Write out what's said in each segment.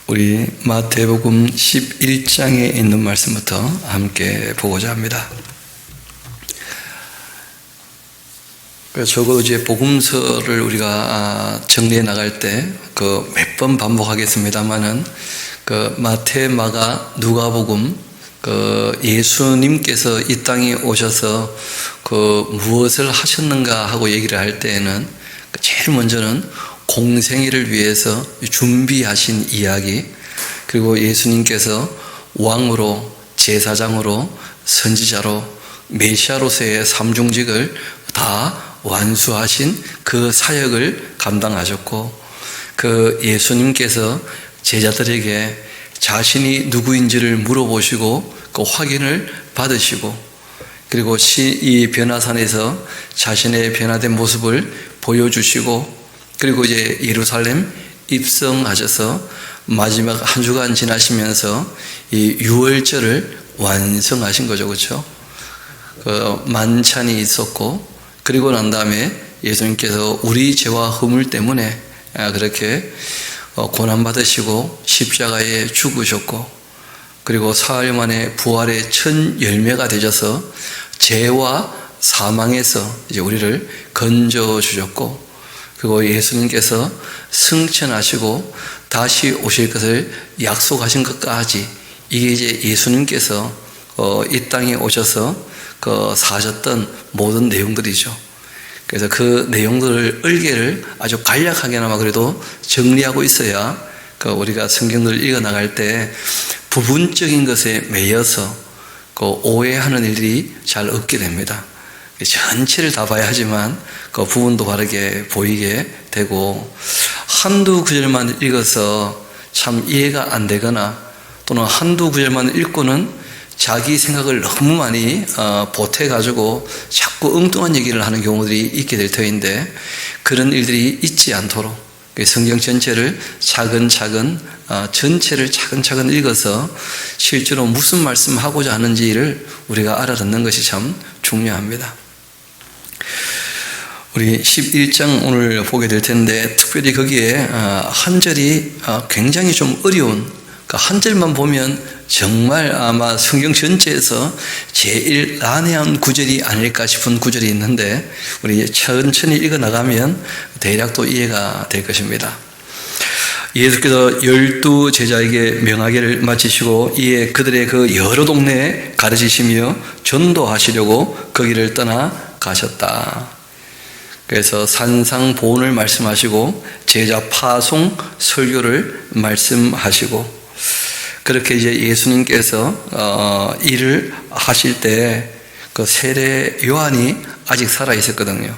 우리 마태복음 11장에 있는 말씀부터 함께 보고자 합니다. 적어도 이제 복음서를 우리가 정리해 나갈 때 몇 번 반복하겠습니다만은 마태, 마가, 누가복음 예수님께서 이 땅에 오셔서 무엇을 하셨는가 하고 얘기를 할 때에는 제일 먼저는 공생애를 위해서 준비하신 이야기, 그리고 예수님께서 왕으로, 제사장으로, 선지자로, 메시아로서의 삼중직을 다 완수하신 그 사역을 감당하셨고, 예수님께서 제자들에게 자신이 누구인지를 물어보시고 그 확인을 받으시고, 그리고 이 변화산에서 자신의 변화된 모습을 보여주시고, 그리고 이제 예루살렘 입성하셔서 마지막 한 주간 지나시면서 이 유월절을 완성하신 거죠. 그렇죠? 만찬이 있었고, 그리고 난 다음에 예수님께서 우리 죄와 허물 때문에 그렇게 고난받으시고 십자가에 죽으셨고, 그리고 사흘 만에 부활의 첫 열매가 되셔서 죄와 사망에서 이제 우리를 건져 주셨고, 그리고 예수님께서 승천하시고 다시 오실 것을 약속하신 것까지, 이게 이제 예수님께서 이 땅에 오셔서 사셨던 모든 내용들이죠. 그래서 그 내용들을 을개를 아주 간략하게나마 그래도 정리하고 있어야 우리가 성경을 읽어 나갈 때 부분적인 것에 매여서 오해하는 일이 잘 없게 됩니다. 전체를 다 봐야 하지만 그 부분도 바르게 보이게 되고, 한두 구절만 읽어서 참 이해가 안 되거나, 또는 한두 구절만 읽고는 자기 생각을 너무 많이 보태가지고 자꾸 엉뚱한 얘기를 하는 경우들이 있게 될 터인데, 그런 일들이 있지 않도록 성경 전체를 전체를 차근차근 읽어서 실제로 무슨 말씀하고자 하는지를 우리가 알아듣는 것이 참 중요합니다. 우리 11장 오늘 보게 될 텐데, 특별히 거기에 한 절이 굉장히 좀 어려운, 한 절만 보면 정말 아마 성경 전체에서 제일 난해한 구절이 아닐까 싶은 구절이 있는데, 우리 천천히 읽어 나가면 대략 또 이해가 될 것입니다. 예수께서 12 제자에게 명하기를 마치시고 이에 그들의 그 여러 동네에 가르치시며 전도하시려고 거기를 떠나 가셨다. 그래서 산상보훈을 말씀하시고 제자 파송 설교를 말씀하시고, 그렇게 이제 예수님께서 일을 하실 때 세례 요한이 아직 살아 있었거든요.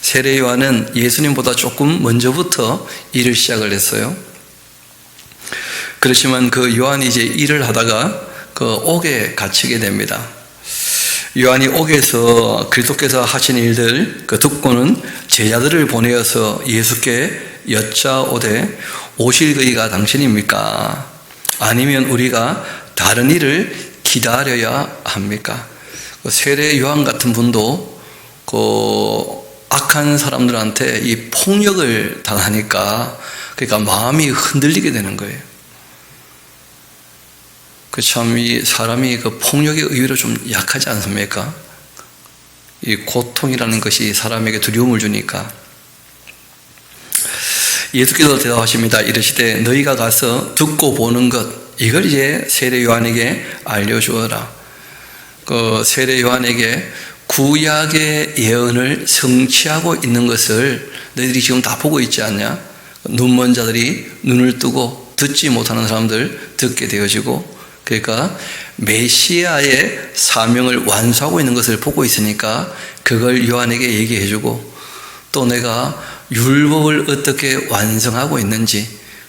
세례 요한은 예수님보다 조금 먼저부터 일을 시작을 했어요. 그렇지만 요한이 이제 일을 하다가 옥에 갇히게 됩니다. 요한이 옥에서 그리스도께서 하신 일들 듣고는 제자들을 보내어서 예수께 여짜오되 오실 그이가 당신입니까? 아니면 우리가 다른 일을 기다려야 합니까? 세례 요한 같은 분도 악한 사람들한테 이 폭력을 당하니까, 그러니까 마음이 흔들리게 되는 거예요. 참 이 사람이 폭력에 의외로 좀 약하지 않습니까? 이 고통이라는 것이 사람에게 두려움을 주니까. 예수께서 대답하십니다. 이르시되 너희가 가서 듣고 보는 것, 이걸 이제 세례 요한에게 알려주어라. 세례 요한에게 구약의 예언을 성취하고 있는 것을 너희들이 지금 다 보고 있지 않냐? 눈먼 자들이 눈을 뜨고 듣지 못하는 사람들 듣게 되어지고, 그러니까 메시아의 사명을 완수하고 있는 것을 보고 있으니까 그걸 요한에게 얘기해주고, 또 내가 율법을 어떻게 완성하고 있는지,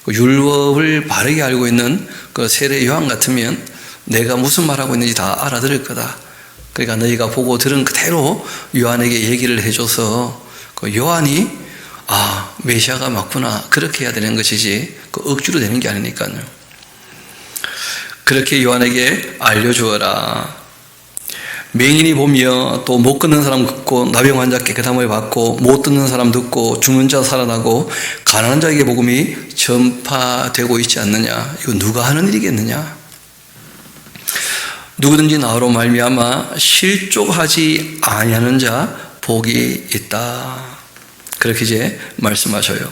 율법을 바르게 알고 있는 세례 요한 같으면 내가 무슨 말하고 있는지 다 알아들을 거다. 그러니까 너희가 보고 들은 그대로 요한에게 얘기를 해줘서 요한이 메시아가 맞구나, 그렇게 해야 되는 것이지 억지로 되는 게 아니니까요. 그렇게 요한에게 알려주어라. 맹인이 보며 또 못 걷는 사람 걷고 나병 환자 깨끗함을 받고 못 듣는 사람 듣고 죽는 자 살아나고 가난한 자에게 복음이 전파되고 있지 않느냐. 이거 누가 하는 일이겠느냐. 누구든지 나로 말미암아 실족하지 아니하는 자 복이 있다. 그렇게 이제 말씀하셔요.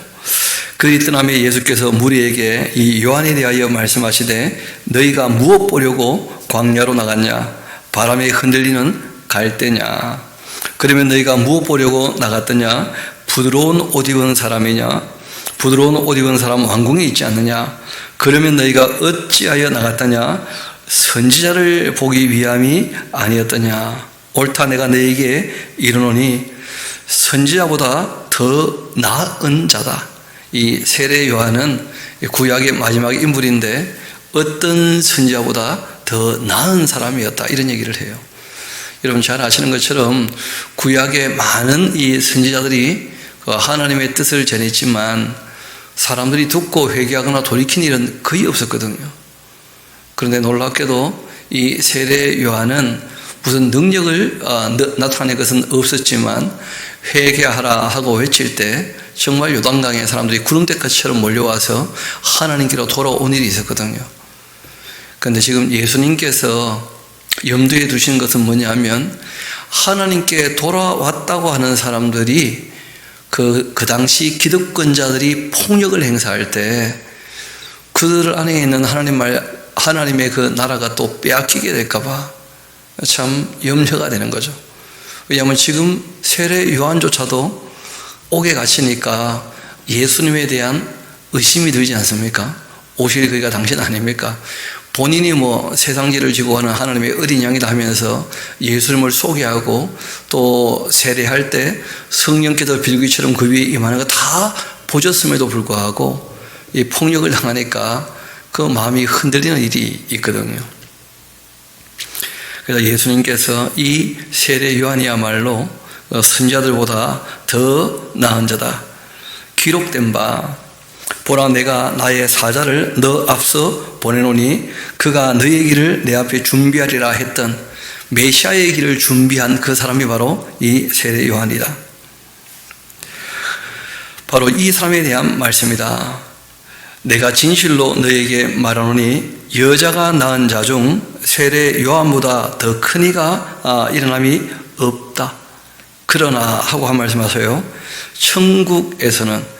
그들이 떠나며 예수께서 무리에게 이 요한에 대하여 말씀하시되 너희가 무엇 보려고 광야로 나갔냐? 바람에 흔들리는 갈대냐? 그러면 너희가 무엇 보려고 나갔더냐? 부드러운 옷 입은 사람이냐? 부드러운 옷 입은 사람 왕궁에 있지 않느냐? 그러면 너희가 어찌하여 나갔더냐? 선지자를 보기 위함이 아니었더냐? 옳다 내가 너희에게 이르노니 선지자보다 더 나은 자다. 이 세례 요한은 구약의 마지막 인물인데 어떤 선지자보다 더 나은 사람이었다 이런 얘기를 해요. 여러분 잘 아시는 것처럼 구약의 많은 이 선지자들이 하나님의 뜻을 전했지만 사람들이 듣고 회개하거나 돌이킨 일은 거의 없었거든요. 그런데 놀랍게도 이 세례 요한은 무슨 능력을 나타낸 것은 없었지만 회개하라 하고 외칠 때 정말 요단강에 사람들이 구름대까지처럼 몰려와서 하나님께로 돌아온 일이 있었거든요. 그런데 지금 예수님께서 염두에 두신 것은 뭐냐면 하나님께 돌아왔다고 하는 사람들이 그 당시 기득권자들이 폭력을 행사할 때 그들 안에 있는 하나님의 그 나라가 또 빼앗기게 될까봐 참 염려가 되는 거죠. 왜냐하면 지금 세례 요한조차도 옥에 갇히니까 예수님에 대한 의심이 들지 않습니까? 오실이 그가 당신 아닙니까? 본인이 세상지를 지고 하는 하나님의 어린 양이다 하면서 예수님을 소개하고 또 세례할 때 성령께서 빌기처럼 그 위에 임하는 거 다 보셨음에도 불구하고 이 폭력을 당하니까 그 마음이 흔들리는 일이 있거든요. 그래서 예수님께서 이 세례 요한이야말로 선지자들보다 더 나은 자다. 기록된 바 보라 내가 나의 사자를 너 앞서 보내노니 그가 너의 길을 내 앞에 준비하리라 했던 메시아의 길을 준비한 그 사람이 바로 이 세례 요한이다. 바로 이 사람에 대한 말씀이다. 내가 진실로 너에게 말하노니 여자가 낳은 자 중 세례 요한보다 더 큰 이가 일어남이 없다. 그러나 하고 한 말씀하세요. 천국에서는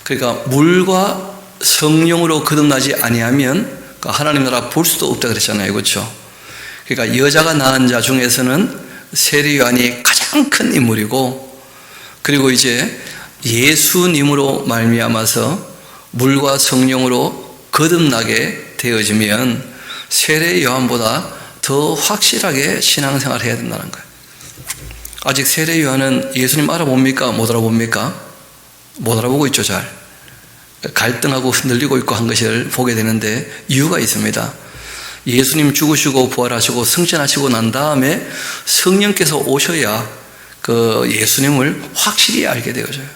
그러니까 물과 성령으로 거듭나지 아니하면 하나님 나라 볼 수도 없다 그랬잖아요. 그렇죠? 그러니까 여자가 낳은 자 중에서는 세례 요한이 가장 큰 인물이고 그리고 이제 예수님으로 말미암아서 물과 성령으로 거듭나게 되어지면 세례 요한보다 더 확실하게 신앙생활을 해야 된다는 거예요. 아직 세례 요한은 예수님 알아봅니까? 못 알아봅니까? 못 알아보고 있죠. 잘 갈등하고 흔들리고 있고 한 것을 보게 되는데 이유가 있습니다. 예수님 죽으시고 부활하시고 승천하시고 난 다음에 성령께서 오셔야 그 예수님을 확실히 알게 되어져요.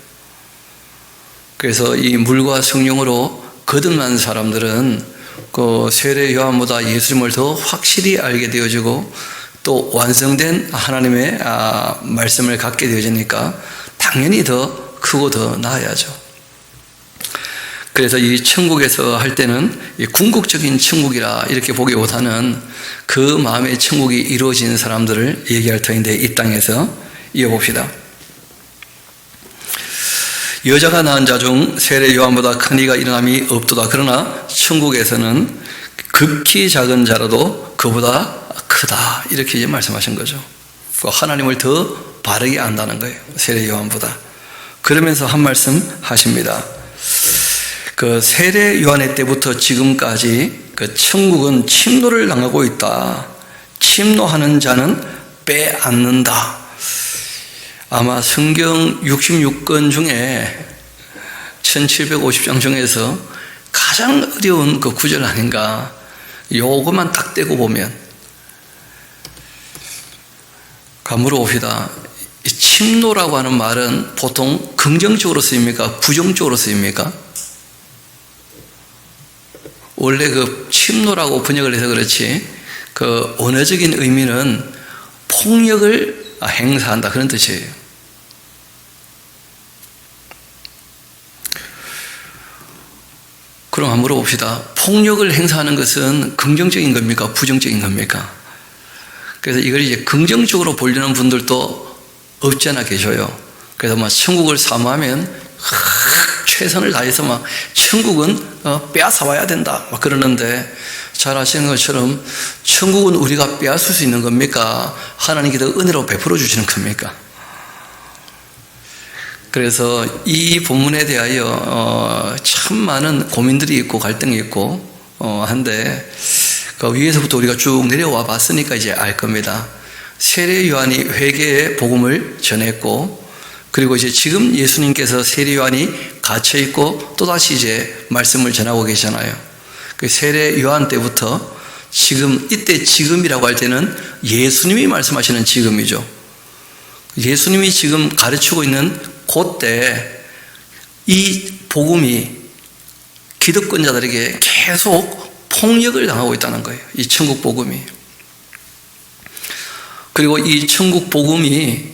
그래서 이 물과 성령으로 거듭난 사람들은 그 세례 요한보다 예수님을 더 확실히 알게 되어지고 또 완성된 하나님의 말씀을 갖게 되어지니까 당연히 더 크고 더 나아야죠. 그래서 이 천국에서 할 때는 이 궁극적인 천국이라 이렇게 보기보다는 그 마음의 천국이 이루어진 사람들을 얘기할 터인데 이 땅에서 이어봅시다. 여자가 낳은 자 중 세례 요한보다 큰 이가 일어남이 없도다. 그러나 천국에서는 극히 작은 자라도 그보다 크다. 이렇게 이제 말씀하신 거죠. 하나님을 더 바르게 안다는 거예요. 세례 요한보다. 그러면서 한 말씀 하십니다. 그 세례 요한의 때부터 지금까지 그 천국은 침노를 당하고 있다. 침노하는 자는 빼앗는다. 아마 성경 66권 중에 1750장 중에서 가장 어려운 그 구절 아닌가. 요것만 딱 떼고 보면 물어봅시다. 침노라고 하는 말은 보통 긍정적으로 쓰입니까? 부정적으로 쓰입니까? 원래 그 침노라고 번역을 해서 그렇지 그 언어적인 의미는 폭력을 행사한다, 그런 뜻이에요. 그럼 한번 물어봅시다. 폭력을 행사하는 것은 긍정적인 겁니까? 부정적인 겁니까? 그래서 이걸 이제 긍정적으로 보려는 분들도 없지 않아 계셔요. 그래서 막 천국을 사모하면 최선을 다해서 막 천국은 빼앗아와야 된다 막 그러는데, 잘 아시는 것처럼 천국은 우리가 빼앗을 수 있는 겁니까? 하나님께서 은혜로 베풀어 주시는 겁니까? 그래서 이 본문에 대하여 참 많은 고민들이 있고 갈등이 있고 한데, 그 위에서부터 우리가 쭉 내려와 봤으니까 이제 알 겁니다. 세례 요한이 회개의 복음을 전했고, 그리고 이제 지금 예수님께서 세례 요한이 갇혀 있고 또다시 이제 말씀을 전하고 계시잖아요. 그 세례 요한 때부터 지금, 이때 지금이라고 할 때는 예수님이 말씀하시는 지금이죠. 예수님이 지금 가르치고 있는 그때 이 복음이 기득권자들에게 계속 폭력을 당하고 있다는 거예요. 이 천국 복음이. 그리고 이 천국 복음이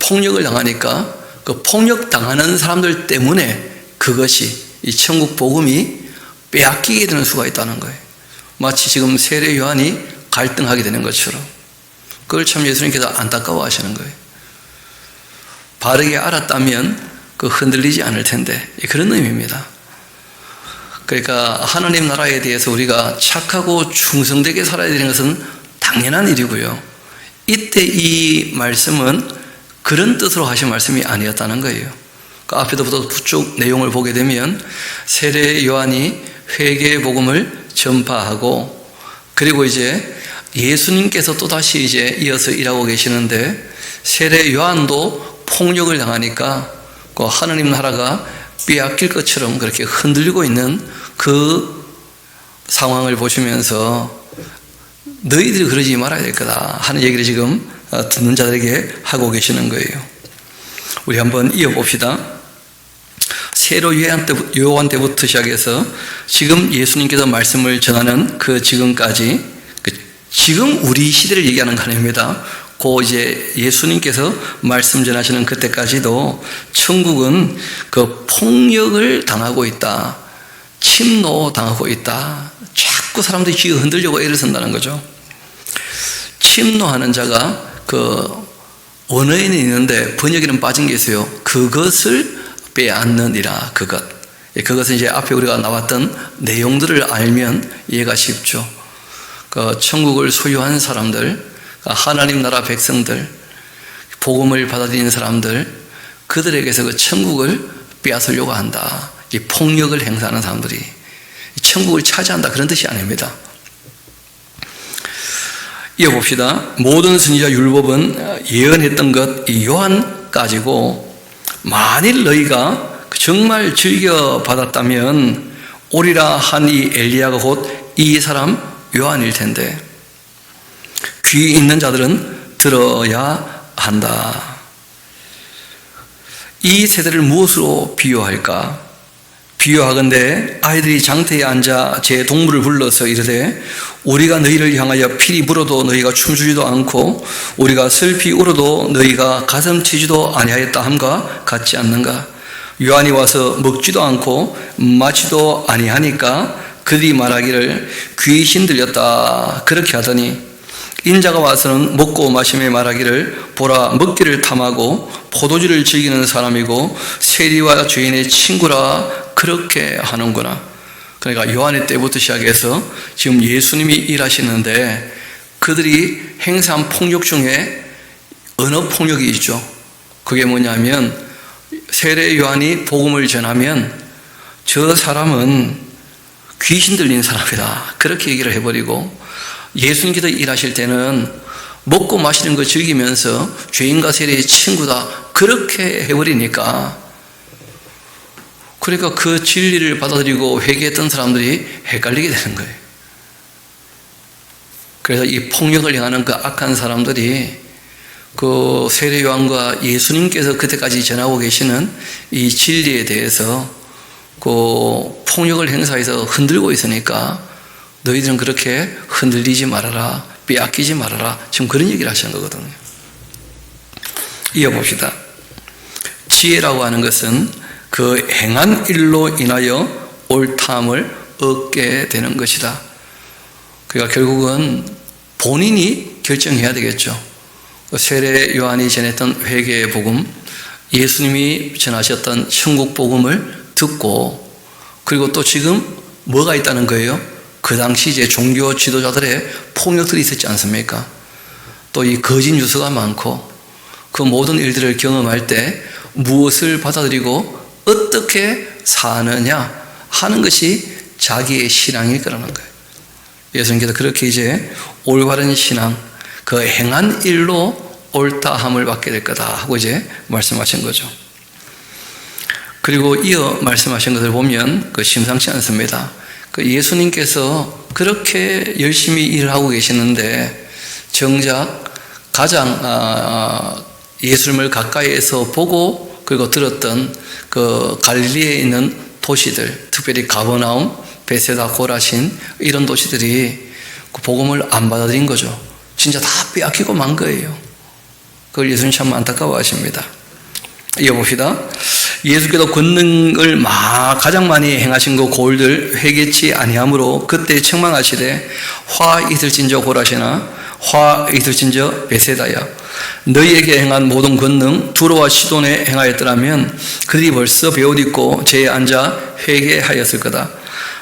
폭력을 당하니까 그 폭력 당하는 사람들 때문에 그것이, 이 천국 복음이 빼앗기게 되는 수가 있다는 거예요. 마치 지금 세례 요한이 갈등하게 되는 것처럼. 그걸 참 예수님께서 안타까워 하시는 거예요. 바르게 알았다면 그 흔들리지 않을 텐데, 그런 의미입니다. 그러니까 하나님 나라에 대해서 우리가 착하고 충성되게 살아야 되는 것은 당연한 일이고요. 이때 이 말씀은 그런 뜻으로 하신 말씀이 아니었다는 거예요. 그 앞에부터 쭉 내용을 보게 되면 세례 요한이 회개의 복음을 전파하고, 그리고 이제 예수님께서 또다시 이제 이어서 일하고 계시는데, 세례 요한도 폭력을 당하니까 그 하나님 나라가 빼앗길 것처럼 그렇게 흔들리고 있는 그 상황을 보시면서 너희들이 그러지 말아야 될 거다 하는 얘기를 지금 듣는 자들에게 하고 계시는 거예요. 우리 한번 이어봅시다. 세례 요한 때부터 시작해서 지금 예수님께서 말씀을 전하는 그 지금까지, 지금 우리 시대를 얘기하는 거 아닙니다. 그 이제 예수님께서 말씀 전하시는 그때까지도 천국은 그 폭력을 당하고 있다, 침노 당하고 있다. 자꾸 사람들이 귀가 흔들려고 애를 쓴다는 거죠. 침노하는 자가 그 언어에는 있는데 번역에는 빠진 게 있어요. 그것을 빼앗느니라. 그것은 이제 앞에 우리가 나왔던 내용들을 알면 이해가 쉽죠. 그 천국을 소유한 사람들, 하나님 나라 백성들, 복음을 받아들이는 사람들, 그들에게서 그 천국을 빼앗으려고 한다. 이 폭력을 행사하는 사람들이 천국을 차지한다, 그런 뜻이 아닙니다. 이어봅시다. 모든 선지자 율법은 예언했던 것, 이 요한까지고, 만일 너희가 정말 즐겨받았다면 오리라 한 이 엘리야가 곧 이 사람 요한일 텐데, 귀 있는 자들은 들어야 한다. 이 세대를 무엇으로 비유할까? 비유하건대 아이들이 장터에 앉아 제 동물을 불러서 이르되, 우리가 너희를 향하여 피리 불어도 너희가 춤추지도 않고 우리가 슬피 울어도 너희가 가슴 치지도 아니하였다 함과 같지 않는가? 요한이 와서 먹지도 않고 마치도 아니하니까 그들이 말하기를 귀신 들렸다 그렇게 하더니, 인자가 와서는 먹고 마시며 말하기를 보라, 먹기를 탐하고 포도주를 즐기는 사람이고 세리와 죄인의 친구라 그렇게 하는구나. 그러니까 요한의 때부터 시작해서 지금 예수님이 일하시는데 그들이 행사한 폭력 중에 언어 폭력이 있죠. 그게 뭐냐면, 세례 요한이 복음을 전하면 저 사람은 귀신 들린 사람이다 그렇게 얘기를 해버리고, 예수님께서 일하실 때는 먹고 마시는 거 즐기면서 죄인과 세리의 친구다 그렇게 해버리니까, 그러니까 그 진리를 받아들이고 회개했던 사람들이 헷갈리게 되는 거예요. 그래서 이 폭력을 행하는 그 악한 사람들이 그 세례 요한과 예수님께서 그때까지 전하고 계시는 이 진리에 대해서 그 폭력을 행사해서 흔들고 있으니까 너희들은 그렇게 흔들리지 말아라, 빼앗기지 말아라. 지금 그런 얘기를 하시는 거거든요. 이어봅시다. 지혜라고 하는 것은 그 행한 일로 인하여 옳다함을 얻게 되는 것이다. 그러니까 결국은 본인이 결정해야 되겠죠. 세례 요한이 전했던 회개의 복음, 예수님이 전하셨던 천국 복음을 듣고, 그리고 또 지금 뭐가 있다는 거예요? 그 당시 이제 종교 지도자들의 폭력들이 있었지 않습니까? 또 이 거짓 뉴스가 많고, 그 모든 일들을 경험할 때 무엇을 받아들이고 어떻게 사느냐 하는 것이 자기의 신앙일 거라는 거예요. 예수님께서 그렇게 이제 올바른 신앙, 그 행한 일로 옳다함을 받게 될 거다 하고 이제 말씀하신 거죠. 그리고 이어 말씀하신 것을 보면 그 심상치 않습니다. 그 예수님께서 그렇게 열심히 일을 하고 계시는데 정작 가장 예수님을 가까이에서 보고 그리고 들었던 그 갈릴리에 있는 도시들, 특별히 가버나움, 베세다, 고라신 이런 도시들이 그 복음을 안 받아들인 거죠. 진짜 다 빼앗기고 만 거예요. 그걸 예수님 참 안타까워하십니다. 이어봅시다. 예수께서 권능을 가장 많이 행하신 그 고을들 회개치 아니하므로 그때 책망하시되 화 있을진저 고라시나 화 있을진저 베세다야, 너희에게 행한 모든 권능 두로와 시돈에 행하였더라면 그들이 벌써 베옷 입고 제에 앉아 회개하였을 거다.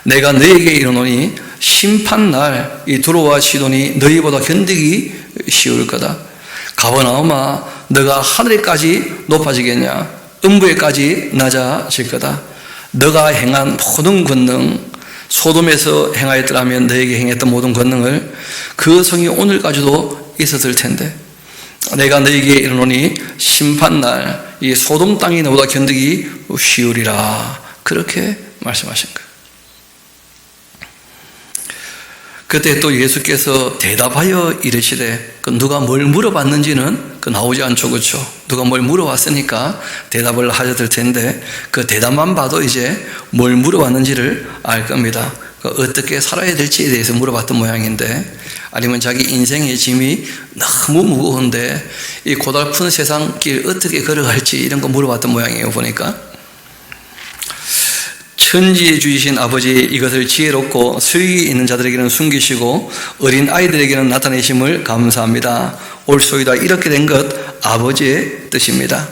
내가 너희에게 이르노니 심판날 이 두로와 시돈이 너희보다 견디기 쉬울 거다. 가버나움아, 너가 하늘에까지 높아지겠냐? 음부에까지 낮아질 거다. 너가 행한 모든 권능, 소돔에서 행하였더라면 너에게 행했던 모든 권능을 그 성이 오늘까지도 있었을 텐데 내가 너에게 이르노니 심판날 이 소돔 땅이 너보다 견디기 쉬우리라. 그렇게 말씀하신 거예요. 그때 또 예수께서 대답하여 이르시되, 그 누가 뭘 물어봤는지는 그 나오지 않죠, 그렇죠? 누가 뭘 물어봤으니까 대답을 하셨을 텐데 그 대답만 봐도 이제 뭘 물어봤는지를 알 겁니다. 그 어떻게 살아야 될지에 대해서 물어봤던 모양인데, 아니면 자기 인생의 짐이 너무 무거운데 이 고달픈 세상 길 어떻게 걸어갈지 이런 거 물어봤던 모양이에요, 보니까. 천지에 주이신 아버지, 이것을 지혜롭고 수익이 있는 자들에게는 숨기시고 어린 아이들에게는 나타내심을 감사합니다. 옳소이다. 이렇게 된 것 아버지의 뜻입니다.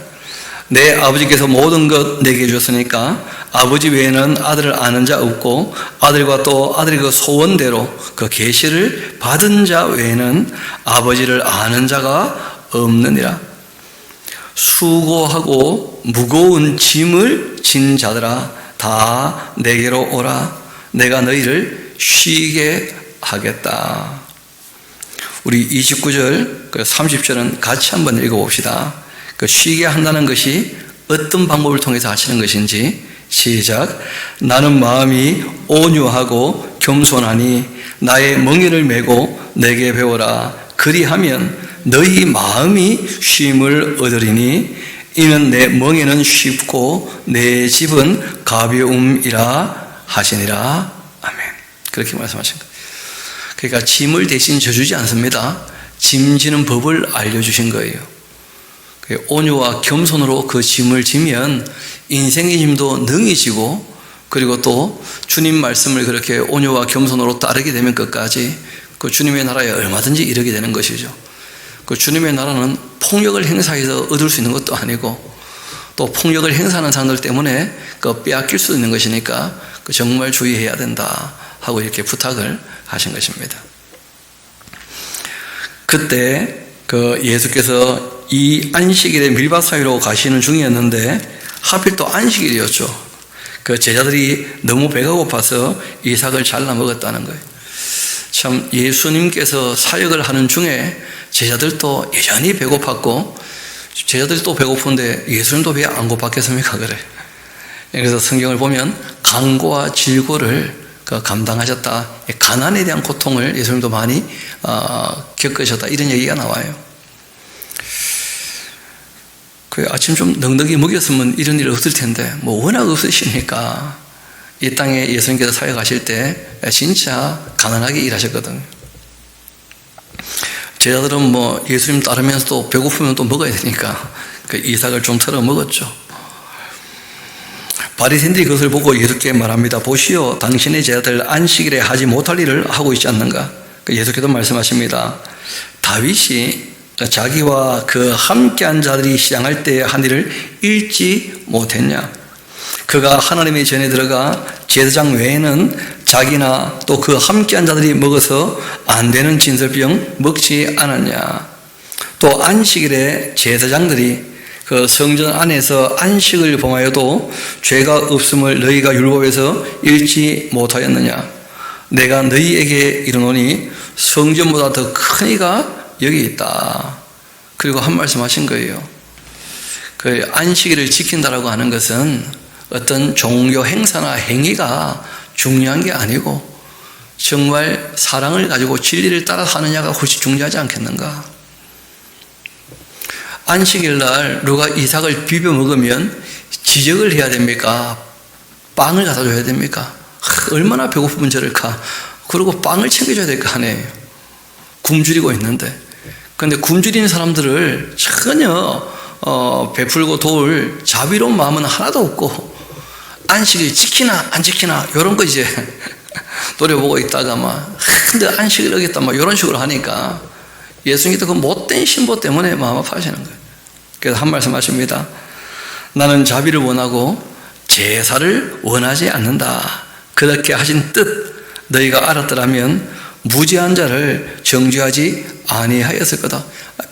내 아버지께서 모든 것 내게 주셨으니까 아버지 외에는 아들을 아는 자 없고 아들과 또 아들의 그 소원대로 그 계시를 받은 자 외에는 아버지를 아는 자가 없느니라. 수고하고 무거운 짐을 진 자들아, 다 내게로 오라. 내가 너희를 쉬게 하겠다. 우리 29절, 30절은 같이 한번 읽어봅시다. 그 쉬게 한다는 것이 어떤 방법을 통해서 하시는 것인지. 시작. 나는 마음이 온유하고 겸손하니 나의 멍에를 메고 내게 배워라. 그리하면 너희 마음이 쉼을 얻으리니 이는 내 멍에는 쉽고 내 집은 가벼움이라 하시니라. 아멘. 그렇게 말씀하신 거예요. 그러니까 짐을 대신 져주지 않습니다. 짐지는 법을 알려주신 거예요. 온유와 겸손으로 그 짐을 지면 인생의 짐도 능히 지고, 그리고 또 주님 말씀을 그렇게 온유와 겸손으로 따르게 되면 끝까지 그 주님의 나라에 얼마든지 이르게 되는 것이죠. 그 주님의 나라는 폭력을 행사해서 얻을 수 있는 것도 아니고, 또 폭력을 행사하는 사람들 때문에 그 빼앗길 수 있는 것이니까 그 정말 주의해야 된다 하고 이렇게 부탁을 하신 것입니다. 그때 그 예수께서 이 안식일에 밀밭 사이로 가시는 중이었는데 하필 또 안식일이었죠. 그 제자들이 너무 배가 고파서 이삭을 잘라 먹었다는 거예요. 참 예수님께서 사역을 하는 중에 제자들도 여전히 배고팠고, 제자들도 배고픈데 예수님도 배 안 고팠겠습니까? 그래. 그래서 성경을 보면 강고와 질고를 감당하셨다. 가난에 대한 고통을 예수님도 많이 겪으셨다. 이런 얘기가 나와요. 그 아침 좀 넉넉히 먹였으면 이런 일 없을 텐데 뭐 워낙 없으시니까 이 땅에 예수님께서 사역하실 때 진짜 가난하게 일하셨거든요. 제자들은 뭐 예수님 따르면서도 배고프면 또 먹어야 되니까 그 이삭을 좀 털어 먹었죠. 바리새인들이 그것을 보고 예수께 말합니다. 보시오, 당신의 제자들 안식일에 하지 못할 일을 하고 있지 않는가? 예수께서 말씀하십니다. 다윗이 자기와 그 함께한 자들이 시장할 때 한 일을 잃지 못했냐? 그가 하나님의 전에 들어가 제사장 외에는 자기나 또 그 함께한 자들이 먹어서 안 되는 진설병 먹지 않았냐? 또 안식일에 제사장들이 그 성전 안에서 안식을 범하여도 죄가 없음을 너희가 율법에서 읽지 못하였느냐? 내가 너희에게 이르노니 성전보다 더 큰 이가 여기 있다. 그리고 한 말씀 하신 거예요. 그 안식일을 지킨다라고 하는 것은 어떤 종교 행사나 행위가 중요한 게 아니고 정말 사랑을 가지고 진리를 따라 사느냐가 훨씬 중요하지 않겠는가? 안식일 날 누가 이삭을 비벼 먹으면 지적을 해야 됩니까? 빵을 갖다 줘야 됩니까? 얼마나 배고프면 저럴까? 그리고 빵을 챙겨줘야 될 거 아니에요. 굶주리고 있는데. 그런데 굶주리는 사람들을 전혀 베풀고 도울 자비로운 마음은 하나도 없고 안식일 지키나 안 지키나 이런 거 이제 노려보고 있다가 막 근데 안식일 어겼다 막 이런 식으로 하니까 예수님께서 그 못된 신보 때문에 마음 아파하시는 거예요. 그래서 한 말씀 하십니다. 나는 자비를 원하고 제사를 원하지 않는다. 그렇게 하신 뜻 너희가 알았더라면 무죄한 자를 정죄하지 아니하였을 거다.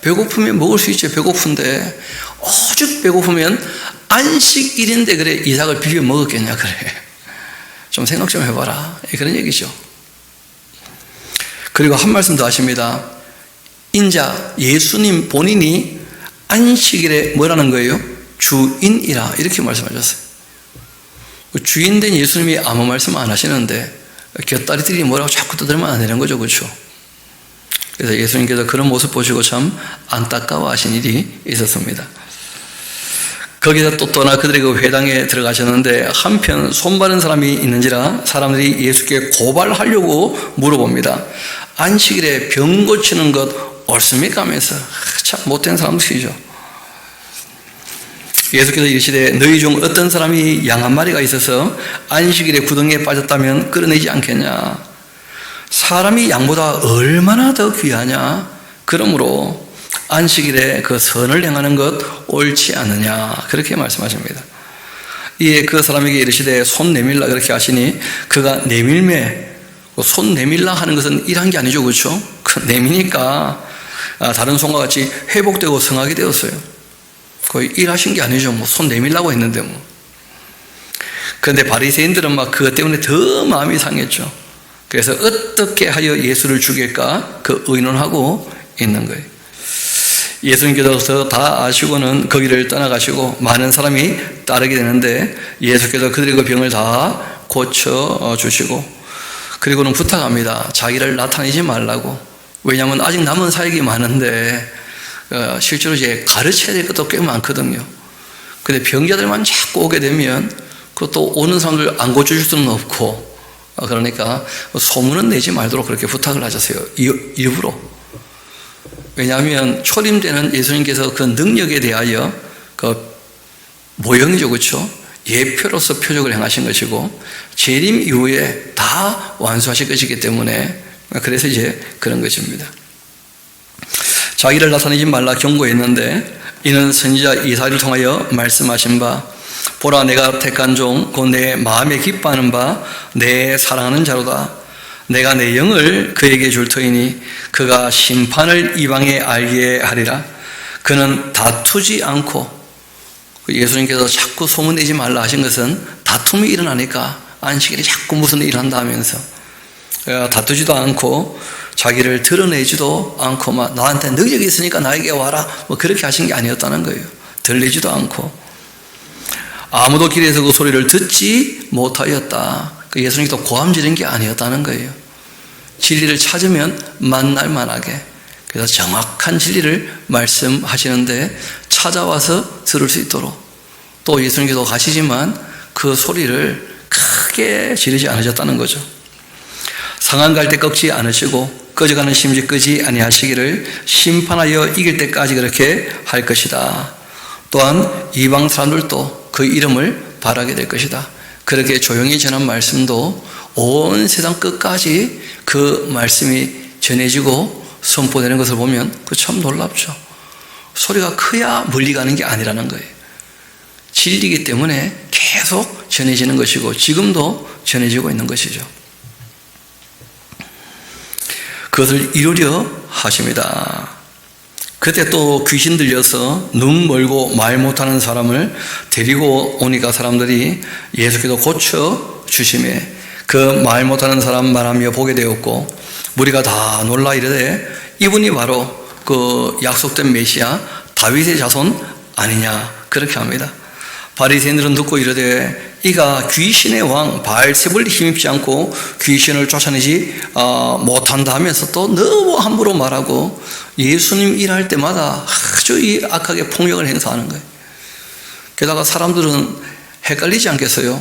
배고프면 먹을 수 있지. 배고픈데 오죽 배고프면 안식일인데 그래 이삭을 비벼 먹었겠냐 그래. 좀 생각 좀 해봐라. 그런 얘기죠. 그리고 한 말씀 더 하십니다. 인자 예수님 본인이 안식일에 뭐라는 거예요? 주인이라 이렇게 말씀하셨어요. 주인된 예수님이 아무 말씀 안 하시는데 곁다리들이 뭐라고 자꾸 떠들면 안 되는 거죠. 그렇죠? 그래서 예수님께서 그런 모습 보시고 참 안타까워하신 일이 있었습니다. 거기서 또 떠나 그들이 그 회당에 들어가셨는데 한편 손바른 사람이 있는지라 사람들이 예수께 고발하려고 물어봅니다. 안식일에 병 고치는 것 옳습니까? 하면서 참 못된 사람들이죠. 예수께서 이르시되 너희 중 어떤 사람이 양 한 마리가 있어서 안식일에 구덩이에 빠졌다면 끌어내지 않겠냐? 사람이 양보다 얼마나 더 귀하냐? 그러므로 안식일에 그 선을 행하는 것 옳지 않느냐? 그렇게 말씀하십니다. 이에 그 사람에게 이르시되 손 내밀라 그렇게 하시니 그가 내밀매 손 내밀라 하는 것은 일한 게 아니죠. 그렇죠? 그 내미니까 다른 손과 같이 회복되고 성하게 되었어요. 거의 일하신 게 아니죠. 뭐 손 내밀라고 했는데 뭐. 그런데 바리새인들은 막 그것 때문에 더 마음이 상했죠. 그래서 어떻게 하여 예수를 죽일까 그 의논하고 있는 거예요. 예수님께서 다 아시고는 거기를 떠나가시고 많은 사람이 따르게 되는데 예수께서 그들의 그 병을 다 고쳐주시고 그리고는 부탁합니다. 자기를 나타내지 말라고. 왜냐하면 아직 남은 사역이 많은데 실제로 이제 가르쳐야 될 것도 꽤 많거든요. 근데 병자들만 자꾸 오게 되면 그것도 오는 사람들 안 고쳐줄 수는 없고 그러니까 소문은 내지 말도록 그렇게 부탁을 하셨어요. 일부러. 왜냐하면 초림되는 예수님께서 그 능력에 대하여 그 모형이죠. 그렇죠? 예표로서 표적을 행하신 것이고 재림 이후에 다 완수하실 것이기 때문에 그래서 이제 그런 것입니다. 자기를 나타내지 말라 경고했는데 이는 선지자 이사야를 통하여 말씀하신 바 보라 내가 택한 종 곧 내 마음에 기뻐하는 바 내 사랑하는 자로다. 내가 내 영을 그에게 줄 터이니 그가 심판을 이방에 알게 하리라. 그는 다투지 않고 예수님께서 자꾸 소문내지 말라 하신 것은 다툼이 일어나니까 안식일에 자꾸 무슨 일을 한다 하면서 다투지도 않고 자기를 드러내지도 않고 막 나한테 능력이 있으니까 나에게 와라 뭐 그렇게 하신 게 아니었다는 거예요. 들리지도 않고 아무도 길에서 그 소리를 듣지 못하였다. 예수님께서 고함 지른 게 아니었다는 거예요. 진리를 찾으면 만날 만하게 그래서 정확한 진리를 말씀하시는데 찾아와서 들을 수 있도록 또 예수님께서 가시지만 그 소리를 크게 지르지 않으셨다는 거죠. 상한 갈 때 꺾지 않으시고 꺼져가는 심지 끄지 아니하시기를 심판하여 이길 때까지 그렇게 할 것이다. 또한 이방 사람들도 그 이름을 바라게 될 것이다. 그렇게 조용히 전한 말씀도 온 세상 끝까지 그 말씀이 전해지고 선포되는 것을 보면 그 참 놀랍죠. 소리가 커야 멀리 가는 게 아니라는 거예요. 진리이기 때문에 계속 전해지는 것이고 지금도 전해지고 있는 것이죠. 그것을 이루려 하십니다. 그때 또 귀신 들려서 눈 멀고 말 못하는 사람을 데리고 오니까 사람들이 예수께서 고쳐 주심에 그 말 못하는 사람 말하며 보게 되었고 무리가 다 놀라 이르되 이분이 바로 그 약속된 메시아 다윗의 자손 아니냐 그렇게 합니다. 바리새인들은 듣고 이르되 이가 귀신의 왕 바알세불 힘입지 않고 귀신을 쫓아내지 못한다 하면서 또 너무 함부로 말하고 예수님 일할 때마다 아주 악하게 폭력을 행사하는 거예요. 게다가 사람들은 헷갈리지 않겠어요?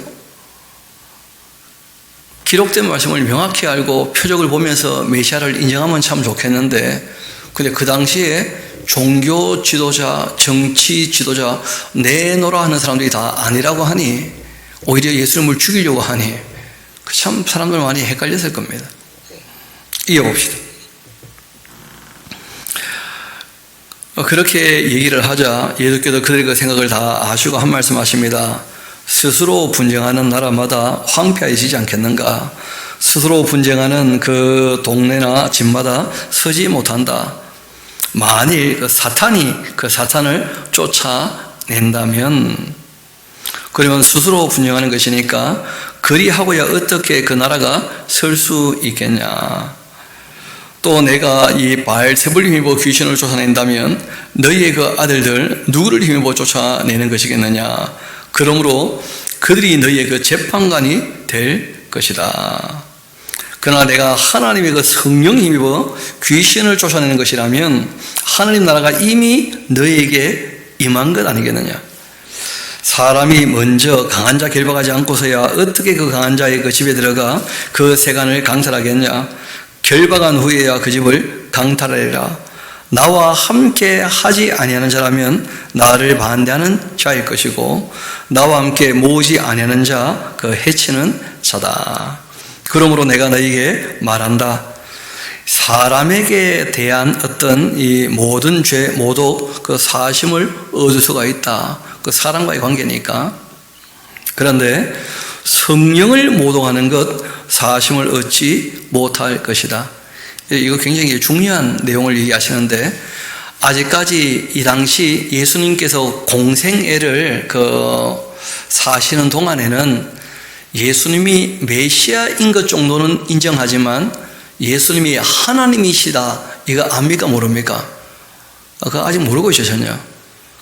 기록된 말씀을 명확히 알고 표적을 보면서 메시아를 인정하면 참 좋겠는데 근데 그 당시에 종교 지도자, 정치 지도자 내놓으라 하는 사람들이 다 아니라고 하니 오히려 예수님을 죽이려고 하니 참 사람들 많이 헷갈렸을 겁니다. 이어봅시다. 그렇게 얘기를 하자 예수께서 그들의 그 생각을 다 아시고 한 말씀 하십니다. 스스로 분쟁하는 나라마다 황폐해지지 않겠는가? 스스로 분쟁하는 그 동네나 집마다 서지 못한다. 만일 그 사탄이 그 사탄을 쫓아낸다면 그러면 스스로 분쟁하는 것이니까 그리하고야 어떻게 그 나라가 설 수 있겠냐. 또 내가 이 바알세불 힘입어 귀신을 쫓아낸다면 너희의 그 아들들 누구를 힘입어 쫓아내는 것이겠느냐. 그러므로 그들이 너희의 그 재판관이 될 것이다. 그러나 내가 하나님의 그 성령 힘입어 귀신을 쫓아내는 것이라면 하나님 나라가 이미 너희에게 임한 것 아니겠느냐. 사람이 먼저 강한 자 결박하지 않고서야 어떻게 그 강한 자의 그 집에 들어가 그 세간을 강탈하겠냐. 결박한 후에야 그 집을 강탈하리라. 나와 함께 하지 아니하는 자라면 나를 반대하는 자일 것이고 나와 함께 모으지 아니하는 자 그 해치는 자다. 그러므로 내가 너희에게 말한다. 사람에게 대한 어떤 이 모든 죄 모두 그 사심을 얻을 수가 있다. 그 사람과의 관계니까. 그런데 성령을 모독하는 것 사심을 얻지 못할 것이다. 이거 굉장히 중요한 내용을 얘기하시는데 아직까지 이 당시 예수님께서 공생애를 사시는 동안에는 예수님이 메시아인 것 정도는 인정하지만 예수님이 하나님이시다 이거 압니까 모릅니까? 그거 아직 모르고 있으셨냐?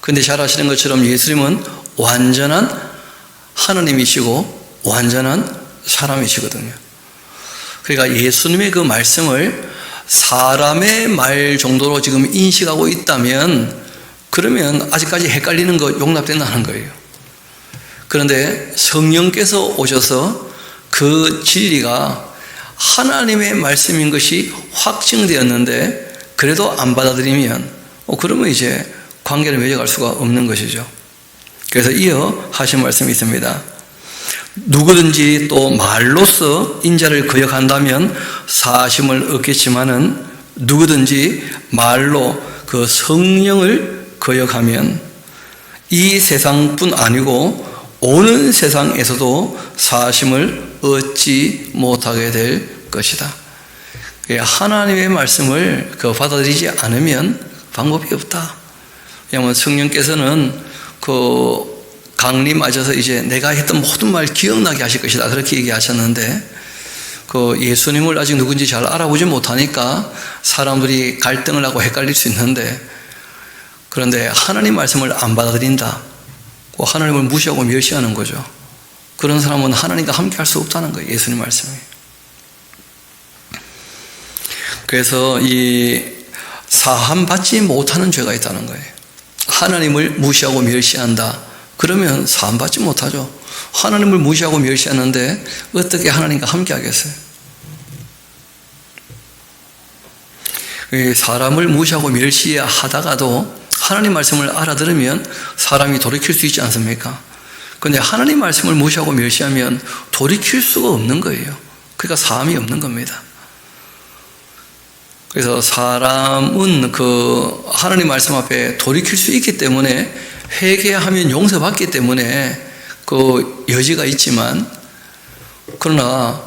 근데 잘 아시는 것처럼 예수님은 완전한 하나님이시고 완전한 사람이시거든요. 그러니까 예수님의 그 말씀을 사람의 말 정도로 지금 인식하고 있다면 그러면 아직까지 헷갈리는 거 용납된다는 거예요. 그런데 성령께서 오셔서 그 진리가 하나님의 말씀인 것이 확증되었는데 그래도 안 받아들이면 그러면 이제 관계를 맺어갈 수가 없는 것이죠. 그래서 이어 하신 말씀이 있습니다. 누구든지 또 말로써 인자를 거역한다면 사심을 얻겠지만은 누구든지 말로 그 성령을 거역하면 이 세상뿐 아니고 오는 세상에서도 사심을 얻지 못하게 될 것이다. 하나님의 말씀을 받아들이지 않으면 방법이 없다. 왜냐하면 성령께서는 강리 맞아서 이제 내가 했던 모든 말 기억나게 하실 것이다. 그렇게 얘기하셨는데, 예수님을 아직 누군지 잘 알아보지 못하니까 사람들이 갈등을 하고 헷갈릴 수 있는데, 그런데 하나님 말씀을 안 받아들인다. 하나님을 무시하고 멸시하는 거죠. 그런 사람은 하나님과 함께 할 수 없다는 거예요. 예수님 말씀이. 그래서 이 사함받지 못하는 죄가 있다는 거예요. 하나님을 무시하고 멸시한다. 그러면 사함받지 못하죠. 하나님을 무시하고 멸시하는데 어떻게 하나님과 함께 하겠어요? 사람을 무시하고 멸시하다가도 하나님 말씀을 알아들으면 사람이 돌이킬 수 있지 않습니까? 그런데 하나님 말씀을 무시하고 멸시하면 돌이킬 수가 없는 거예요. 그러니까 사함이 없는 겁니다. 그래서 사람은 하나님 말씀 앞에 돌이킬 수 있기 때문에 회개하면 용서받기 때문에 여지가 있지만, 그러나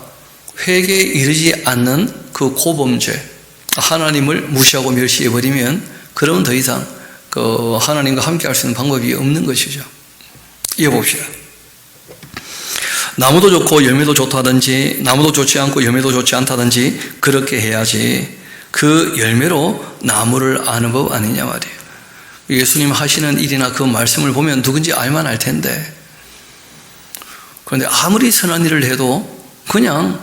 회개에 이르지 않는 고범죄, 하나님을 무시하고 멸시해버리면 그러면 더 이상 하나님과 함께 할 수 있는 방법이 없는 것이죠. 이어봅시다. 나무도 좋고 열매도 좋다든지 나무도 좋지 않고 열매도 좋지 않다든지 그렇게 해야지 그 열매로 나무를 아는 법 아니냐 말이에요. 예수님 하시는 일이나 그 말씀을 보면 누군지 알만 할 텐데, 그런데 아무리 선한 일을 해도 그냥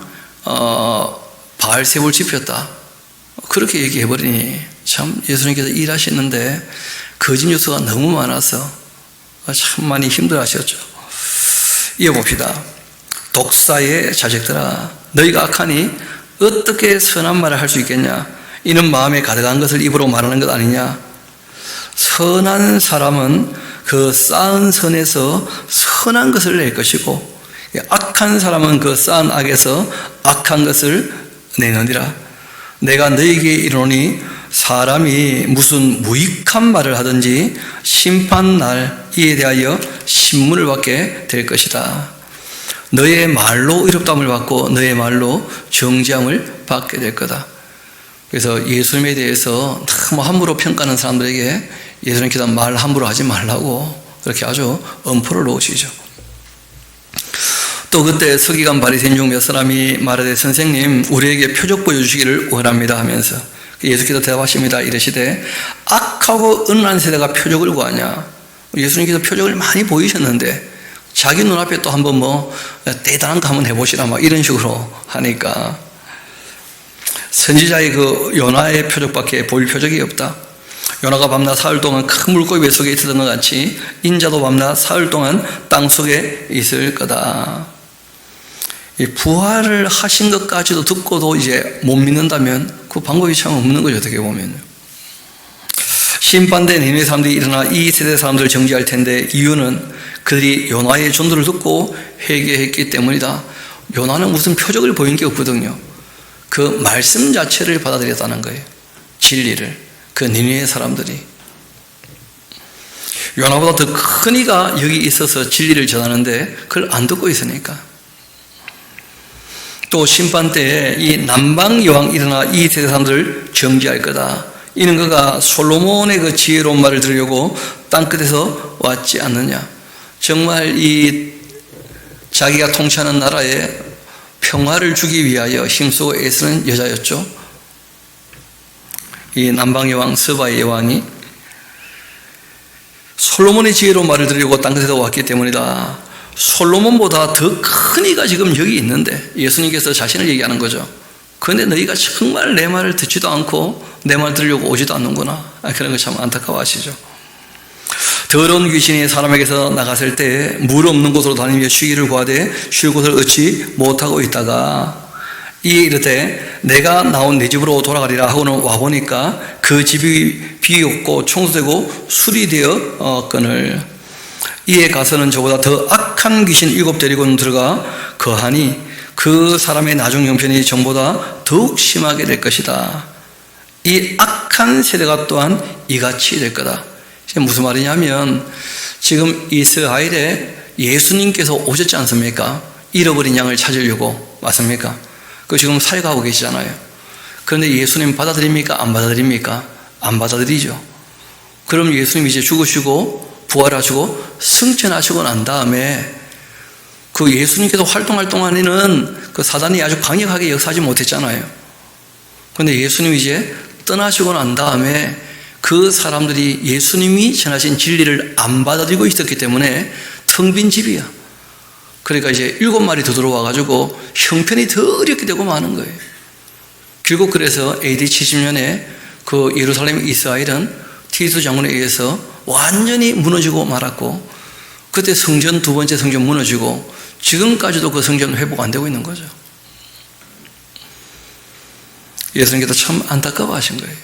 바알세불 지폈다 그렇게 얘기해버리니 참 예수님께서 일하시는데 거짓 뉴스가 너무 많아서 참 많이 힘들어하셨죠. 이어봅시다. 독사의 자식들아, 너희가 악하니 어떻게 선한 말을 할 수 있겠냐? 이는 마음에 가득한 것을 입으로 말하는 것 아니냐? 선한 사람은 그 쌓은 선에서 선한 것을 낼 것이고, 악한 사람은 그 쌓은 악에서 악한 것을 내느니라. 내가 너희에게 이르노니 사람이 무슨 무익한 말을 하든지 심판날 이에 대하여 신문을 받게 될 것이다. 너의 말로 의롭다함을 받고 너의 말로 정죄함을 받게 될 거다. 그래서 예수님에 대해서 너무 함부로 평가하는 사람들에게 예수님께서 말 함부로 하지 말라고 그렇게 아주 엄포를 놓으시죠. 또 그때 서기관 바리새인 중 몇 사람이 말하되 선생님 우리에게 표적 보여주시기를 원합니다 하면서 예수께서 대답하십니다. 이르시되 악하고 음란한 세대가 표적을 구하냐? 예수님께서 표적을 많이 보이셨는데 자기 눈앞에 또 한번 대단한 거 한번 해보시라 막 이런 식으로 하니까, 선지자의 요나의 표적밖에 보일 표적이 없다. 요나가 밤낮 사흘 동안 큰 물고기 뱃속에 있었던 것 같이 인자도 밤낮 사흘 동안 땅속에 있을 거다. 이 부활을 하신 것까지도 듣고도 이제 못 믿는다면 그 방법이 참 없는 거죠, 어떻게 보면요. 심판대 니느웨 사람들이 일어나 이 세대 사람들을 정죄할 텐데 이유는 그들이 요나의 전도를 듣고 회개했기 때문이다. 요나는 무슨 표적을 보인 게 없거든요. 그 말씀 자체를 받아들였다는 거예요. 진리를. 그 니느웨 사람들이. 요나보다 더 큰 이가 여기 있어서 진리를 전하는데 그걸 안 듣고 있으니까. 또 심판 때에 이 남방 여왕 일어나 이 세대 사람들을 정죄할 거다. 이는 그가 솔로몬의 그 지혜로운 말을 들으려고 땅끝에서 왔지 않느냐. 정말 이 자기가 통치하는 나라에 평화를 주기 위하여 힘쓰고 애쓰는 여자였죠. 이 남방 여왕 스바의 여왕이 솔로몬의 지혜로운 말을 들으려고 땅끝에서 왔기 때문이다. 솔로몬보다 더 큰 이가 지금 여기 있는데 예수님께서 자신을 얘기하는 거죠. 그런데 너희가 정말 내 말을 듣지도 않고 내 말 들으려고 오지도 않는구나. 그런 거 참 안타까워하시죠. 더러운 귀신이 사람에게서 나갔을 때 물 없는 곳으로 다니며 쉬기를 구하되 쉴 곳을 얻지 못하고 있다가 이에 이르되 내가 나온 내 집으로 돌아가리라 하고는 와보니까 그 집이 비었고 청소되고 수리되었거늘 이에 가서는 저보다 더 악한 귀신 7 데리고 들어가 거하니 그 사람의 나중 형편이 전보다 더욱 심하게 될 것이다. 이 악한 세대가 또한 이같이 될 거다. 무슨 말이냐면 지금 이스라엘에 예수님께서 오셨지 않습니까? 잃어버린 양을 찾으려고. 맞습니까? 그 지금 사역하고 계시잖아요. 그런데 예수님 받아들입니까? 안 받아들입니까? 안 받아들이죠. 그럼 예수님 이제 죽으시고 부활하시고 승천하시고 난 다음에 그 예수님께서 활동할 동안에는 그 사단이 아주 강력하게 역사하지 못했잖아요. 그런데 예수님이 이제 떠나시고 난 다음에 그 사람들이 예수님이 전하신 진리를 안 받아들이고 있었기 때문에 텅 빈 집이야. 그러니까 이제 7마리 더 들어와가지고 형편이 더 어렵게 되고 마는 거예요. 결국 그래서 AD 70년에 그 예루살렘 이스라엘은 티투 장군에 의해서 완전히 무너지고 말았고, 그때 성전 두 번째 성전 무너지고 지금까지도 그 성전 회복 안 되고 있는 거죠. 예수님께서 참 안타까워하신 거예요.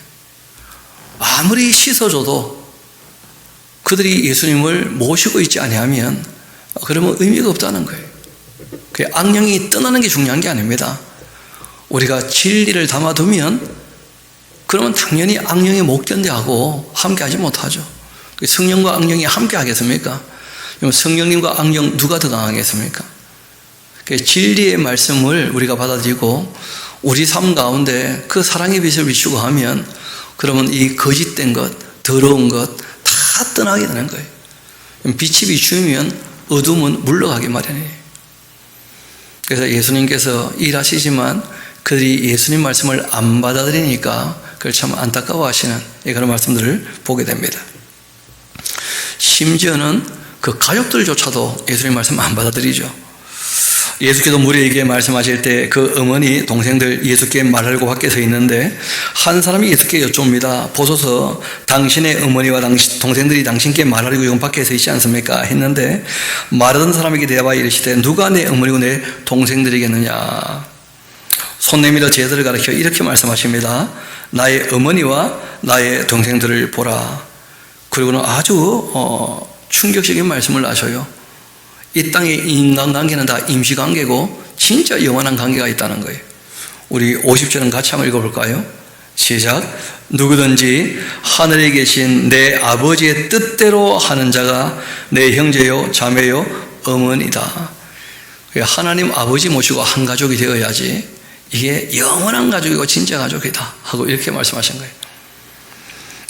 아무리 씻어줘도 그들이 예수님을 모시고 있지 아니하면 그러면 의미가 없다는 거예요. 그 악령이 떠나는 게 중요한 게 아닙니다. 우리가 진리를 담아두면 그러면 당연히 악령이 못 견뎌하고 함께하지 못하죠. 성령과 악령이 함께 하겠습니까? 그럼 성령님과 악령 누가 더 강하겠습니까? 진리의 말씀을 우리가 받아들이고 우리 삶 가운데 그 사랑의 빛을 비추고 하면 그러면 이 거짓된 것, 더러운 것 다 떠나게 되는 거예요. 빛이 비추면 어둠은 물러가기 마련이에요. 그래서 예수님께서 일하시지만 그들이 예수님 말씀을 안 받아들이니까 그걸 참 안타까워 하시는 그런 말씀들을 보게 됩니다. 심지어는 그 가족들조차도 예수님 말씀 안 받아들이죠. 예수께서 무리에게 말씀하실 때 그 어머니, 동생들 예수께 말하려고 밖에 서 있는데 한 사람이 예수께 여쭙니다. 보소서 당신의 어머니와 동생들이 당신께 말하려고 여기 밖에 서 있지 않습니까? 했는데 말하던 사람에게 대답하여 이르시되 누가 내 어머니고 내 동생들이겠느냐? 손 내밀어 제자들을 가리켜 이렇게 말씀하십니다. 나의 어머니와 나의 동생들을 보라. 그리고는 아주 충격적인 말씀을 하셔요. 이 땅의 인간관계는 다 임시관계고 진짜 영원한 관계가 있다는 거예요. 우리 50절은 같이 한번 읽어볼까요? 시작. 누구든지 하늘에 계신 내 아버지의 뜻대로 하는 자가 내 형제요 자매요 어머니다. 하나님 아버지 모시고 한 가족이 되어야지 이게 영원한 가족이고 진짜 가족이다 하고 이렇게 말씀하신 거예요.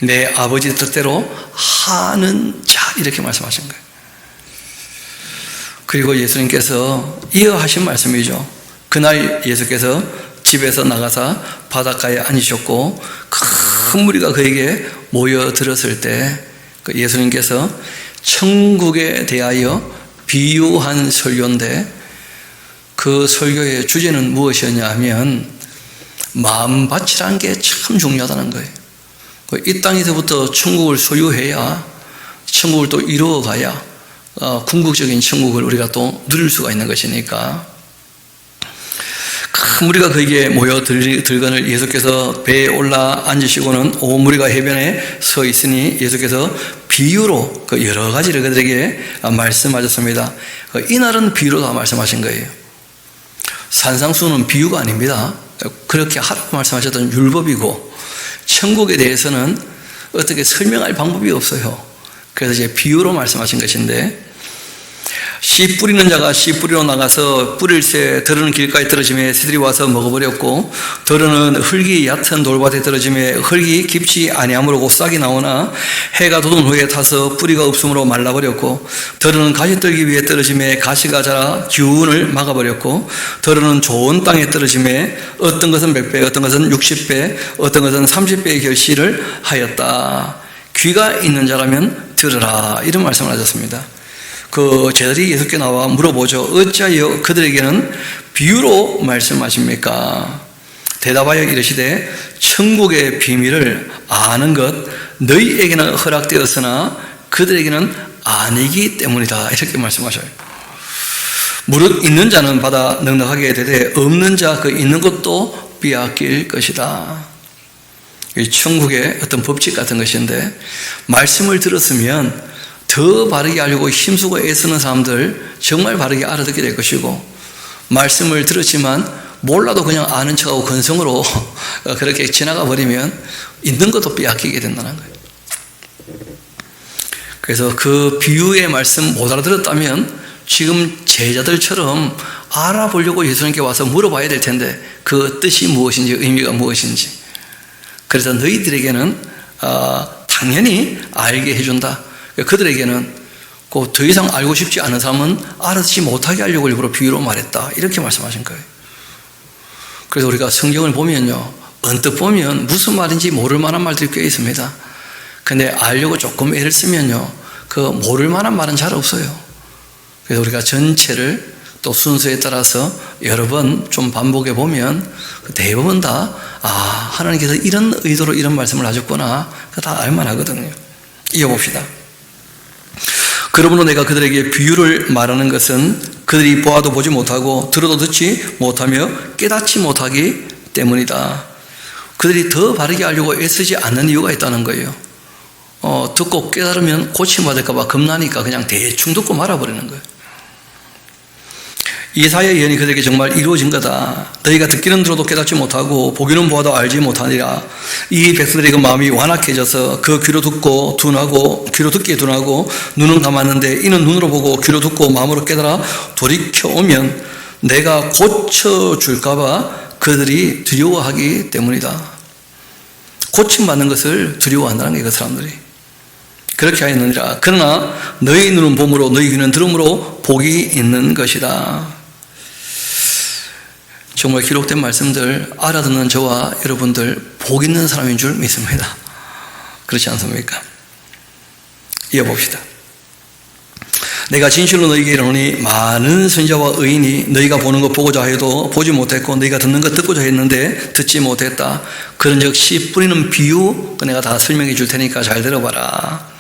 내 아버지 뜻대로 하는 자 이렇게 말씀하신 거예요. 그리고 예수님께서 이어 하신 말씀이죠. 그날 예수께서 집에서 나가서 바닷가에 앉으셨고 큰 무리가 그에게 모여들었을 때 예수님께서 천국에 대하여 비유한 설교인데 그 설교의 주제는 무엇이었냐 하면 마음밭이라는 게 참 중요하다는 거예요. 이 땅에서부터 천국을 소유해야 천국을 또 이루어가야 궁극적인 천국을 우리가 또 누릴 수가 있는 것이니까 큰 무리가 그에게 모여들거늘 예수께서 배에 올라 앉으시고는 온 무리가 해변에 서 있으니 예수께서 비유로 여러 가지를 그들에게 말씀하셨습니다. 이날은 비유로 다 말씀하신 거예요. 산상수는 비유가 아닙니다. 그렇게 하라고 말씀하셨던 율법이고 천국에 대해서는 어떻게 설명할 방법이 없어요. 그래서 이제 비유로 말씀하신 것인데 씨 뿌리는 자가 씨 뿌리러 나가서 뿌릴새 더러는 길가에 떨어지매 새들이 와서 먹어버렸고 더러는 흙이 얕은 돌밭에 떨어지매 흙이 깊지 아니하므로 곧 싹이 나오나 해가 돋은 후에 타서 뿌리가 없으므로 말라버렸고 더러는 가시 떨기 위해 떨어지매 가시가 자라 기운을 막아버렸고 더러는 좋은 땅에 떨어지매 어떤 것은 100배 어떤 것은 60배 어떤 것은 30배의 결실을 하였다. 귀가 있는 자라면 들으라 이런 말씀을 하셨습니다. 그 제자들이 예수께 나와 물어보죠. 어찌하여 그들에게는 비유로 말씀하십니까? 대답하여 이르시되 천국의 비밀을 아는 것 너희에게는 허락되었으나 그들에게는 아니기 때문이다 이렇게 말씀하셔요. 무릇 있는 자는 받아 넉넉하게 되되 없는 자 그 있는 것도 빼앗길 것이다. 이 천국의 어떤 법칙 같은 것인데 말씀을 들었으면 더 바르게 알려고 힘쓰고 애쓰는 사람들 정말 바르게 알아듣게 될 것이고 말씀을 들었지만 몰라도 그냥 아는 척하고 건성으로 그렇게 지나가 버리면 있는 것도 빼앗기게 된다는 거예요. 그래서 그 비유의 말씀 못 알아들었다면 지금 제자들처럼 알아보려고 예수님께 와서 물어봐야 될 텐데 그 뜻이 무엇인지 의미가 무엇인지 그래서 너희들에게는 당연히 알게 해준다. 그들에게는 더 이상 알고 싶지 않은 사람은 알아듣지 못하게 하려고 일부러 비유로 말했다 이렇게 말씀하신 거예요. 그래서 우리가 성경을 보면요 언뜻 보면 무슨 말인지 모를 만한 말들이 꽤 있습니다. 근데 알려고 조금 애를 쓰면요 그 모를 만한 말은 잘 없어요. 그래서 우리가 전체를 또 순서에 따라서 여러 번 좀 반복해 보면 대부분 다 하나님께서 이런 의도로 이런 말씀을 하셨구나 다 알만하거든요. 이어봅시다. 그러므로 내가 그들에게 비유를 말하는 것은 그들이 보아도 보지 못하고 들어도 듣지 못하며 깨닫지 못하기 때문이다. 그들이 더 바르게 하려고 애쓰지 않는 이유가 있다는 거예요. 듣고 깨달으면 고침받을까 봐 겁나니까 그냥 대충 듣고 말아버리는 거예요. 이사야의 예언이 그들에게 정말 이루어진 거다. 너희가 듣기는 들어도 깨닫지 못하고 보기는 보아도 알지 못하니라. 이 백성들의 그 마음이 완악해져서 그 귀로 듣고 둔하고 귀로 듣기에 둔하고 눈은 감았는데 이는 눈으로 보고 귀로 듣고 마음으로 깨달아 돌이켜오면 내가 고쳐줄까 봐 그들이 두려워하기 때문이다. 고침받는 것을 두려워한다는 거예요. 그 사람들이. 그렇게 하였느니라. 그러나 너희 눈은 봄으로 너희 귀는 들음으로 복이 있는 것이다. 정말 기록된 말씀들 알아듣는 저와 여러분들 복 있는 사람인 줄 믿습니다. 그렇지 않습니까? 이어봅시다. 내가 진실로 너희에게 이르노니 많은 선지자와 의인이 너희가 보는 것 보고자 해도 보지 못했고 너희가 듣는 것 듣고자 했는데 듣지 못했다. 그런즉 씨 뿌리는 비유 내가 다 설명해 줄 테니까 잘 들어봐라.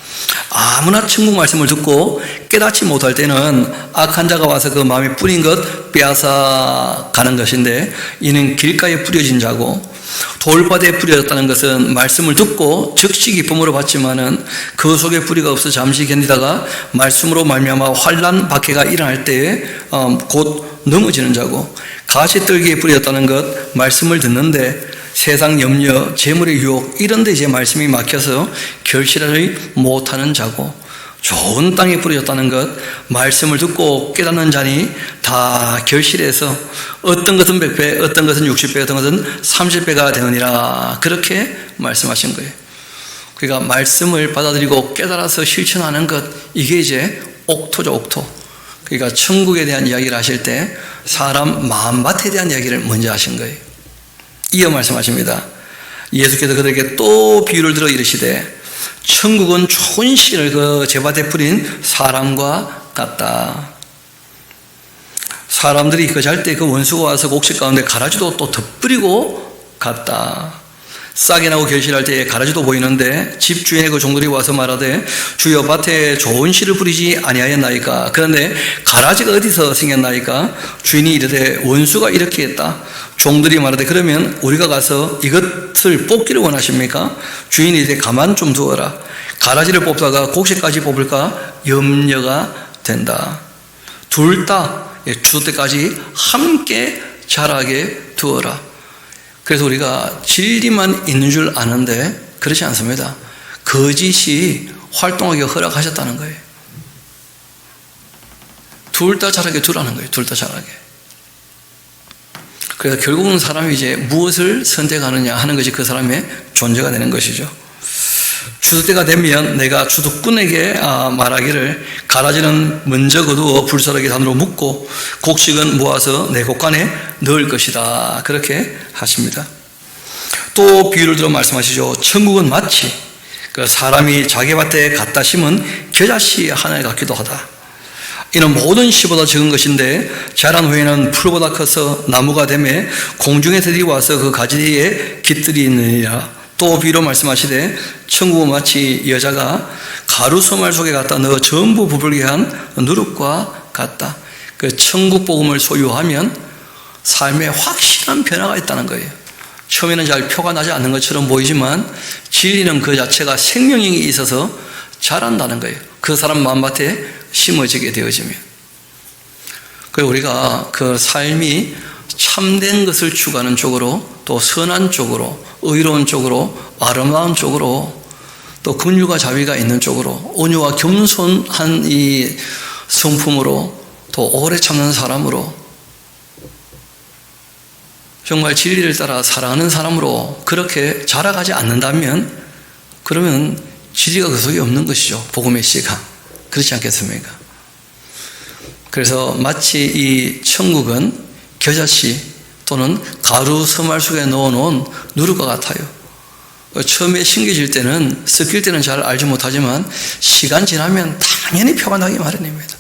아무나 천국 말씀을 듣고 깨닫지 못할 때는 악한 자가 와서 그 마음에 뿌린 것 빼앗아 가는 것인데 이는 길가에 뿌려진 자고 돌바다에 뿌려졌다는 것은 말씀을 듣고 즉시 기쁨으로 받지만은 그 속에 뿌리가 없어 잠시 견디다가 말씀으로 말미암아 환난 박해가 일어날 때에 곧 넘어지는 자고 가시떨기에 뿌려졌다는 것 말씀을 듣는데 세상 염려, 재물의 유혹 이런 데 이제 말씀이 막혀서 결실하지 못하는 자고 좋은 땅에 뿌려졌다는 것 말씀을 듣고 깨닫는 자니 다 결실해서 어떤 것은 100배, 어떤 것은 60배, 어떤 것은 30배가 되느니라 그렇게 말씀하신 거예요. 그러니까 말씀을 받아들이고 깨달아서 실천하는 것 이게 이제 옥토죠. 옥토. 그러니까 천국에 대한 이야기를 하실 때 사람 마음밭에 대한 이야기를 먼저 하신 거예요. 이어 말씀하십니다. 예수께서 그들에게 또 비유를 들어 이르시되 천국은 좋은 씨를 그 제밭에 뿌린 사람과 같다. 사람들이 그 잘 때 그 원수가 와서 곡식 가운데 가라지도 또 덧뿌리고 갔다. 싹이 나고 결실할 때에 가라지도 보이는데 집 주인의 그 종들이 와서 말하되 주여 밭에 좋은 씨를 뿌리지 아니하였나이까. 그런데 가라지가 어디서 생겼나이까. 주인이 이르되 원수가 이렇게 했다. 종들이 말하되 그러면 우리가 가서 이것을 뽑기를 원하십니까? 주인이 이제 가만 좀 두어라. 가라지를 뽑다가 곡식까지 뽑을까 염려가 된다. 둘 다 추수 때까지 함께 자라게 두어라. 그래서 우리가 진리만 있는 줄 아는데 그렇지 않습니다. 거짓이 활동하게 허락하셨다는 거예요. 둘 다 자라게 두라는 거예요. 둘 다 자라게. 그래서 결국은 사람이 이제 무엇을 선택하느냐 하는 것이 그 사람의 존재가 되는 것이죠. 추수 때가 되면 내가 추수꾼에게 말하기를 가라지는 먼저 거두어 불사르게 단으로 묶고 곡식은 모아서 내 곡간에 넣을 것이다. 그렇게 하십니다. 또 비유를 들어 말씀하시죠. 천국은 마치 그 사람이 자기 밭에 갖다 심은 겨자씨 하나에 같기도 하다. 이는 모든 씨보다 적은 것인데 자란 후에는 풀보다 커서 나무가 되매 공중의 새들이 와서 그 가지에 깃들이 있느니라. 또 비유로 말씀하시되 천국은 마치 여자가 가루 소말 속에 갖다 넣어 전부 부풀게 한 누룩과 같다. 그 천국 복음을 소유하면 삶에 확실한 변화가 있다는 거예요. 처음에는 잘 표가 나지 않는 것처럼 보이지만 진리는 그 자체가 생명력이 있어서 자란다는 거예요. 그 사람 마음밭에 심어지게 되어지면. 그래서 우리가 그 삶이 참된 것을 추구하는 쪽으로 또 선한 쪽으로 의로운 쪽으로 아름다운 쪽으로 또 긍휼과 자비가 있는 쪽으로 온유와 겸손한 이 성품으로 또 오래 참는 사람으로 정말 진리를 따라 살아가는 사람으로 그렇게 자라가지 않는다면 그러면 진리가 그 속에 없는 것이죠. 복음의 씨가. 그렇지 않겠습니까? 그래서 마치 이 천국은 겨자씨 또는 가루 서말 속에 넣어놓은 누룩과 같아요. 처음에 심겨질 때는 섞일 때는 잘 알지 못하지만 시간 지나면 당연히 표가 나기 마련입니다.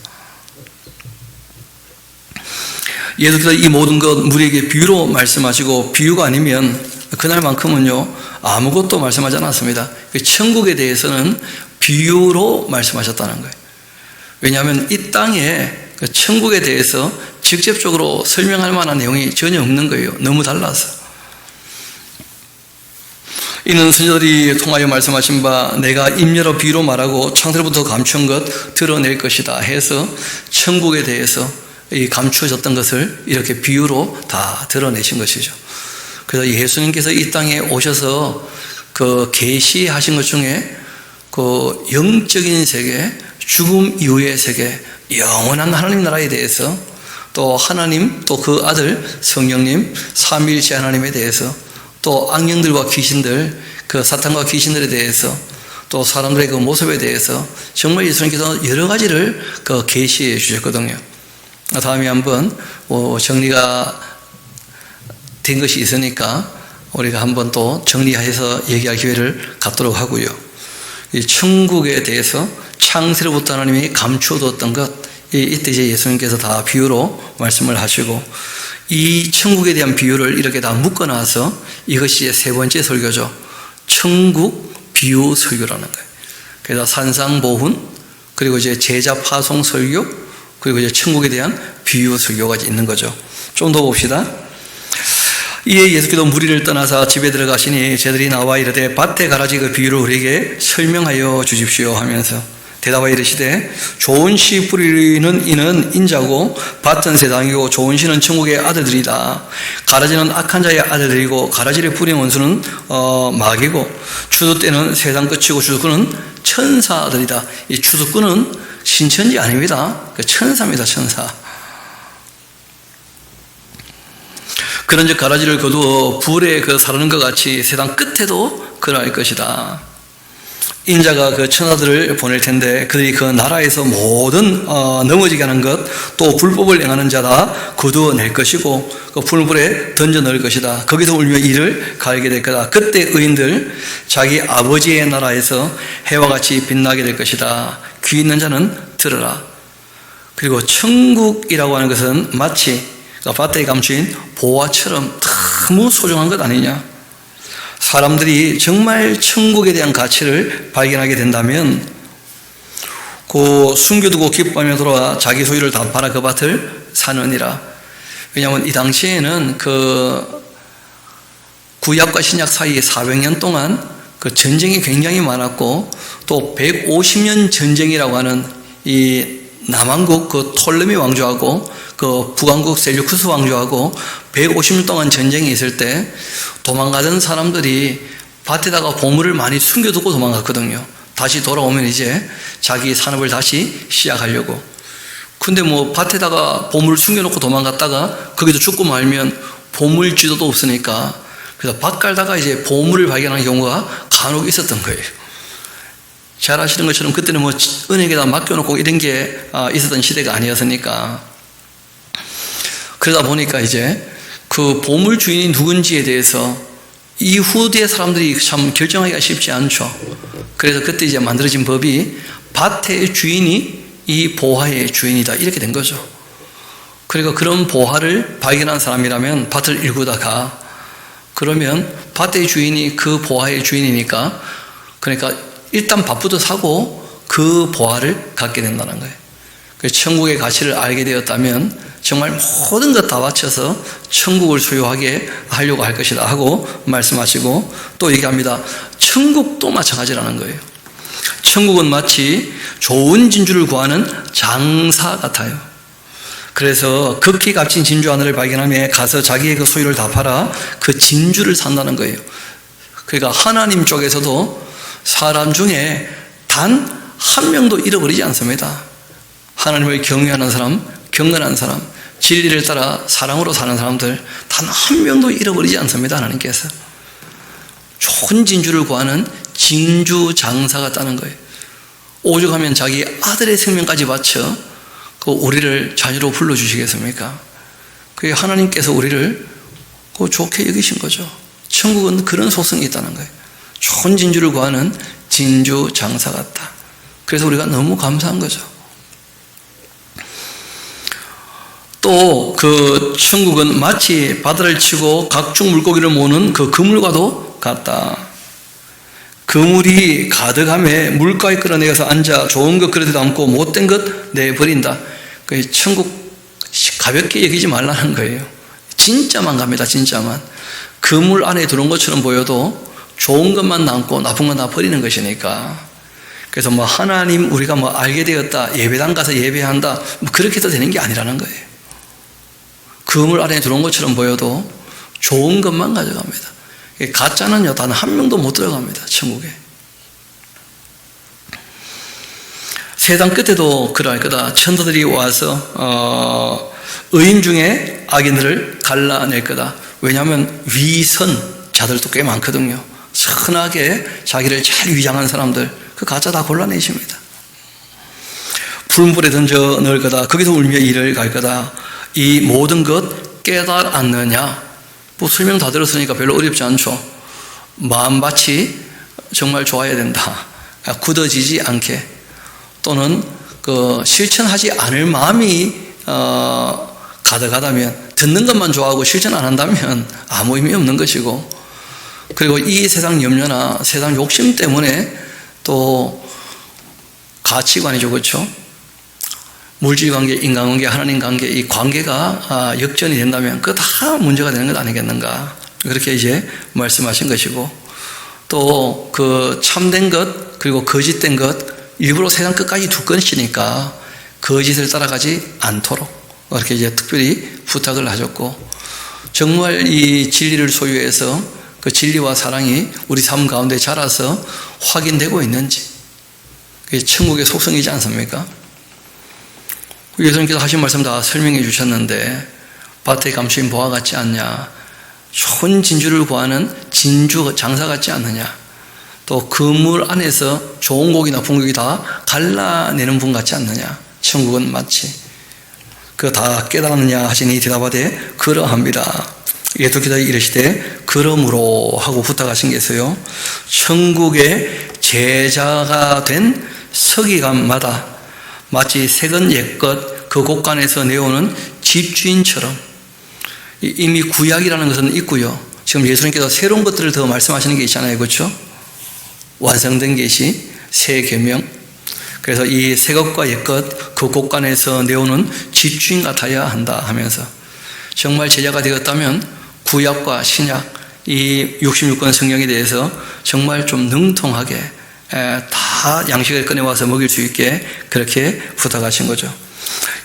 예수께서 이 모든 것 우리에게 비유로 말씀하시고 비유가 아니면 그날만큼은요 아무것도 말씀하지 않았습니다. 천국에 대해서는 비유로 말씀하셨다는 거예요. 왜냐하면 이 땅에 천국에 대해서 직접적으로 설명할 만한 내용이 전혀 없는 거예요. 너무 달라서. 이는 선지자들이 통하여 말씀하신 바 내가 입 열어 비유로 말하고 창세로부터 감춘 것 드러낼 것이다 해서 천국에 대해서 이 감추어졌던 것을 이렇게 비유로 다 드러내신 것이죠. 그래서 예수님께서 이 땅에 오셔서 그 계시하신 것 중에 그 영적인 세계, 죽음 이후의 세계, 영원한 하나님 나라에 대해서 또 하나님, 또 그 아들 성령님, 삼위일체 하나님에 대해서 또 악령들과 귀신들, 그 사탄과 귀신들에 대해서 또 사람들의 그 모습에 대해서 정말 예수님께서 여러 가지를 그 계시해 주셨거든요. 다음에 한번 정리가 된 것이 있으니까 우리가 한번 또 정리해서 얘기할 기회를 갖도록 하고요. 이 천국에 대해서 창세로부터 하나님이 감추어두었던 것, 이때 이제 예수님께서 다 비유로 말씀을 하시고 이 천국에 대한 비유를 이렇게 다 묶어놔서 이것이 이제 세 번째 설교죠. 천국 비유 설교라는 거예요. 그래서 산상보훈, 그리고 이제 제자 파송 설교, 그리고 이제 천국에 대한 비유 설교가 있는 거죠. 좀 더 봅시다. 이에 예수께서 무리를 떠나사 집에 들어가시니 저들이 나와 이르되 밭에 가라지 그 비유를 우리에게 설명하여 주십시오 하면서 대답하여 이르시되 좋은 씨 뿌리는 이는 인자고 밭은 세상이고 좋은 씨는 천국의 아들들이다. 가라지는 악한 자의 아들들이고 가라지를 뿌린 원수는 마귀고 추수때는 세상 끝이고 추수꾼은 천사들이다. 이 추수꾼은 신천지 아닙니다. 천사입니다. 천사. 그런즉 가라지를 거두어 불에 사르는 것 같이 세상 끝에도 그러할 것이다. 인자가 그 천사들을 보낼 텐데 그들이 그 나라에서 모든 넘어지게 하는 것 또 불법을 행하는 자다 거두어낼 것이고 그 풀불에 던져 넣을 것이다. 거기서 울며 이를 갈게 될 거다. 그때 의인들 자기 아버지의 나라에서 해와 같이 빛나게 될 것이다. 귀 있는 자는 들으라. 그리고 천국이라고 하는 것은 마치 밭에 감추인 보화처럼 너무 소중한 것 아니냐. 사람들이 정말 천국에 대한 가치를 발견하게 된다면 그 숨겨두고 기뻐하며 돌아와 자기 소유를 다 팔아 그 밭을 사느니라. 왜냐하면 이 당시에는 그 구약과 신약 사이에 400년 동안 그 전쟁이 굉장히 많았고 또 150년 전쟁이라고 하는 이 남한국 그 톨레미 왕조하고 그 북왕국 셀류쿠스 왕조하고 150년 동안 전쟁이 있을 때 도망가던 사람들이 밭에다가 보물을 많이 숨겨두고 도망갔거든요. 다시 돌아오면 이제 자기 산업을 다시 시작하려고. 근데 뭐 밭에다가 보물을 숨겨놓고 도망갔다가 거기서 죽고 말면 보물 지도도 없으니까 그래서 밭 갈다가 이제 보물을 발견하는 경우가 간혹 있었던 거예요. 잘 아시는 것처럼 그때는 뭐 은행에다 맡겨놓고 이런 게 있었던 시대가 아니었으니까. 그러다 보니까 이제 그 보물 주인이 누군지에 대해서 이후대 사람들이 참 결정하기가 쉽지 않죠. 그래서 그때 이제 만들어진 법이 밭의 주인이 이 보화의 주인이다 이렇게 된 거죠. 그러니까 그런 보화를 발견한 사람이라면 밭을 일구다가 그러면 밭의 주인이 그 보화의 주인이니까 그러니까 일단 밭부터 사고 그 보화를 갖게 된다는 거예요. 그래서 천국의 가치를 알게 되었다면 정말 모든 것 다 바쳐서 천국을 소유하게 하려고 할 것이다 하고 말씀하시고 또 얘기합니다. 천국도 마찬가지라는 거예요. 천국은 마치 좋은 진주를 구하는 장사 같아요. 그래서 극히 값진 진주 하나를 발견하며 가서 자기의 그 소유를 다 팔아 그 진주를 산다는 거예요. 그러니까 하나님 쪽에서도 사람 중에 단 한 명도 잃어버리지 않습니다. 하나님을 경외하는 사람, 경건한 사람, 진리를 따라 사랑으로 사는 사람들 단 한 명도 잃어버리지 않습니다. 하나님께서 좋은 진주를 구하는 진주 장사 같다는 거예요. 오죽하면 자기 아들의 생명까지 바쳐 그 우리를 자녀로 불러주시겠습니까? 그게 하나님께서 우리를 좋게 여기신 거죠. 천국은 그런 속성이 있다는 거예요. 좋은 진주를 구하는 진주 장사 같다. 그래서 우리가 너무 감사한 거죠. 또 그 천국은 마치 바다를 치고 각종 물고기를 모으는 그 그물과도 같다. 그물이 가득함에 물가에 끌어내어서 앉아 좋은 것 그릇에 담고 못된 것 내버린다. 그 천국 가볍게 여기지 말라는 거예요. 진짜만 갑니다. 진짜만. 그물 안에 들어온 것처럼 보여도 좋은 것만 남고 나쁜 건 다 버리는 것이니까. 그래서 뭐 하나님 우리가 뭐 알게 되었다, 예배당 가서 예배한다, 뭐 그렇게 해도 되는 게 아니라는 거예요. 그물 안에 들어온 것처럼 보여도 좋은 것만 가져갑니다. 가짜는요, 단 한 명도 못 들어갑니다, 천국에. 세상 끝에도 그러할 거다. 천사들이 와서 의인 중에 악인들을 갈라낼 거다. 왜냐하면 위선 자들도 꽤 많거든요. 선하게 자기를 잘 위장한 사람들, 그 가짜 다 골라내십니다. 풀물에 던져 넣을 거다. 거기서 울며 이를 갈 거다. 이 모든 것 깨달았느냐? 뭐 설명 다 들었으니까 별로 어렵지 않죠. 마음밭이 정말 좋아야 된다. 굳어지지 않게, 또는 실천하지 않을 마음이 가득하다면, 듣는 것만 좋아하고 실천 안 한다면 아무 의미 없는 것이고, 그리고 이 세상 염려나 세상 욕심 때문에 또 가치관이죠, 그렇죠? 물질관계, 인간관계, 하나님 관계, 이 관계가 역전이 된다면 그거 다 문제가 되는 것 아니겠는가, 그렇게 이제 말씀하신 것이고, 또 그 참된 것 그리고 거짓된 것 일부러 세상 끝까지 두 것이니까 거짓을 따라가지 않도록 그렇게 이제 특별히 부탁을 하셨고, 정말 이 진리를 소유해서 그 진리와 사랑이 우리 삶 가운데 자라서 확인되고 있는지, 그게 천국의 속성이지 않습니까? 예수님께서 하신 말씀 다 설명해 주셨는데, 밭에 감추인 보화 같지 않냐, 좋은 진주를 구하는 진주 장사 같지 않느냐, 또 그물 안에서 좋은 고기 나쁜 고기 다 갈라내는 분 같지 않느냐, 천국은 마치 그 다 깨달았느냐 하시니 대답하되 그러합니다. 예수께서 이르시되 그러므로 하고 부탁하신 게 있어요. 천국의 제자가 된 서기관마다 마치 새건 옛것 그 곳간에서 내오는 집주인처럼, 이미 구약이라는 것은 있고요, 지금 예수님께서 새로운 것들을 더 말씀하시는 게 있잖아요, 그렇죠? 완성된 계시, 새 계명. 그래서 이 새것과 옛것 그 곳간에서 내오는 집주인 같아야 한다 하면서, 정말 제자가 되었다면 구약과 신약 이 66권 성경에 대해서 정말 좀 능통하게 다 양식을 꺼내와서 먹일 수 있게 그렇게 부탁하신 거죠.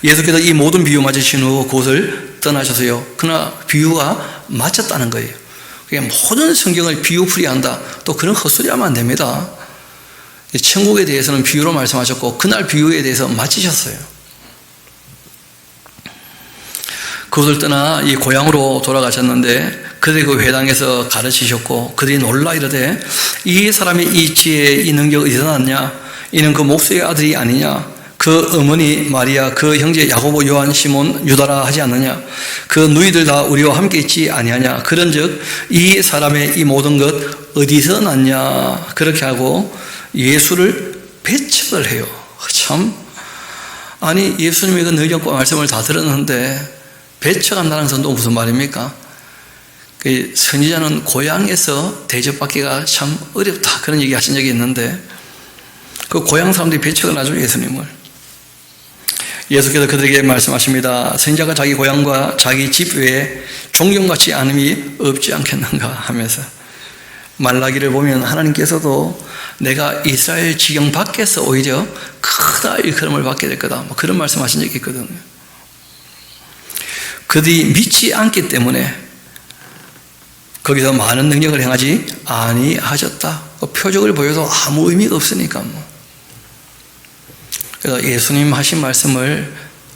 예수께서 이 모든 비유 마치신 후 그곳을 떠나셔서요, 그러나 비유가 마쳤다는 거예요. 그게 모든 성경을 비유풀이한다, 또 그런 헛소리하면 안 됩니다. 천국에 대해서는 비유로 말씀하셨고 그날 비유에 대해서 마치셨어요. 그것을 떠나 이 고향으로 돌아가셨는데, 그들이 그 회당에서 가르치셨고 그들이 놀라 이르되 이 사람의 이 지혜 이 능력 어디서 났냐, 이는 그 목수의 아들이 아니냐, 그 어머니 마리아 그 형제 야고보 요한 시몬 유다라 하지 않느냐, 그 누이들 다 우리와 함께 있지 아니하냐, 그런즉 이 사람의 이 모든 것 어디서 났냐, 그렇게 하고 예수를 배척을 해요. 참, 아니 예수님의 그 능력과 말씀을 다 들었는데 배척한다는 것은 또 무슨 말입니까? 그 선지자는 고향에서 대접받기가 참 어렵다, 그런 얘기 하신 적이 있는데 그 고향 사람들이 배척을 하죠, 예수님을. 예수께서 그들에게 말씀하십니다. 선지자가 자기 고향과 자기 집 외에 존경받지 않음이 없지 않겠는가 하면서, 말라기를 보면 하나님께서도 내가 이스라엘 지경 밖에서 오히려 크다 일컬음을 받게 될 거다, 뭐 그런 말씀하신 적이 있거든요. 그들이 믿지 않기 때문에 거기서 많은 능력을 행하지 아니하셨다. 표적을 보여도 아무 의미가 없으니까 그래서 예수님 하신 말씀을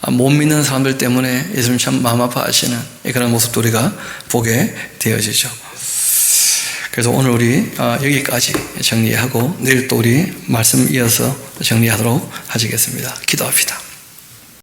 못 믿는 사람들 때문에 예수님 참 마음 아파하시는 그런 모습도 우리가 보게 되어지죠. 그래서 오늘 우리 여기까지 정리하고 내일 또 우리 말씀 이어서 정리하도록 하시겠습니다. 기도합시다.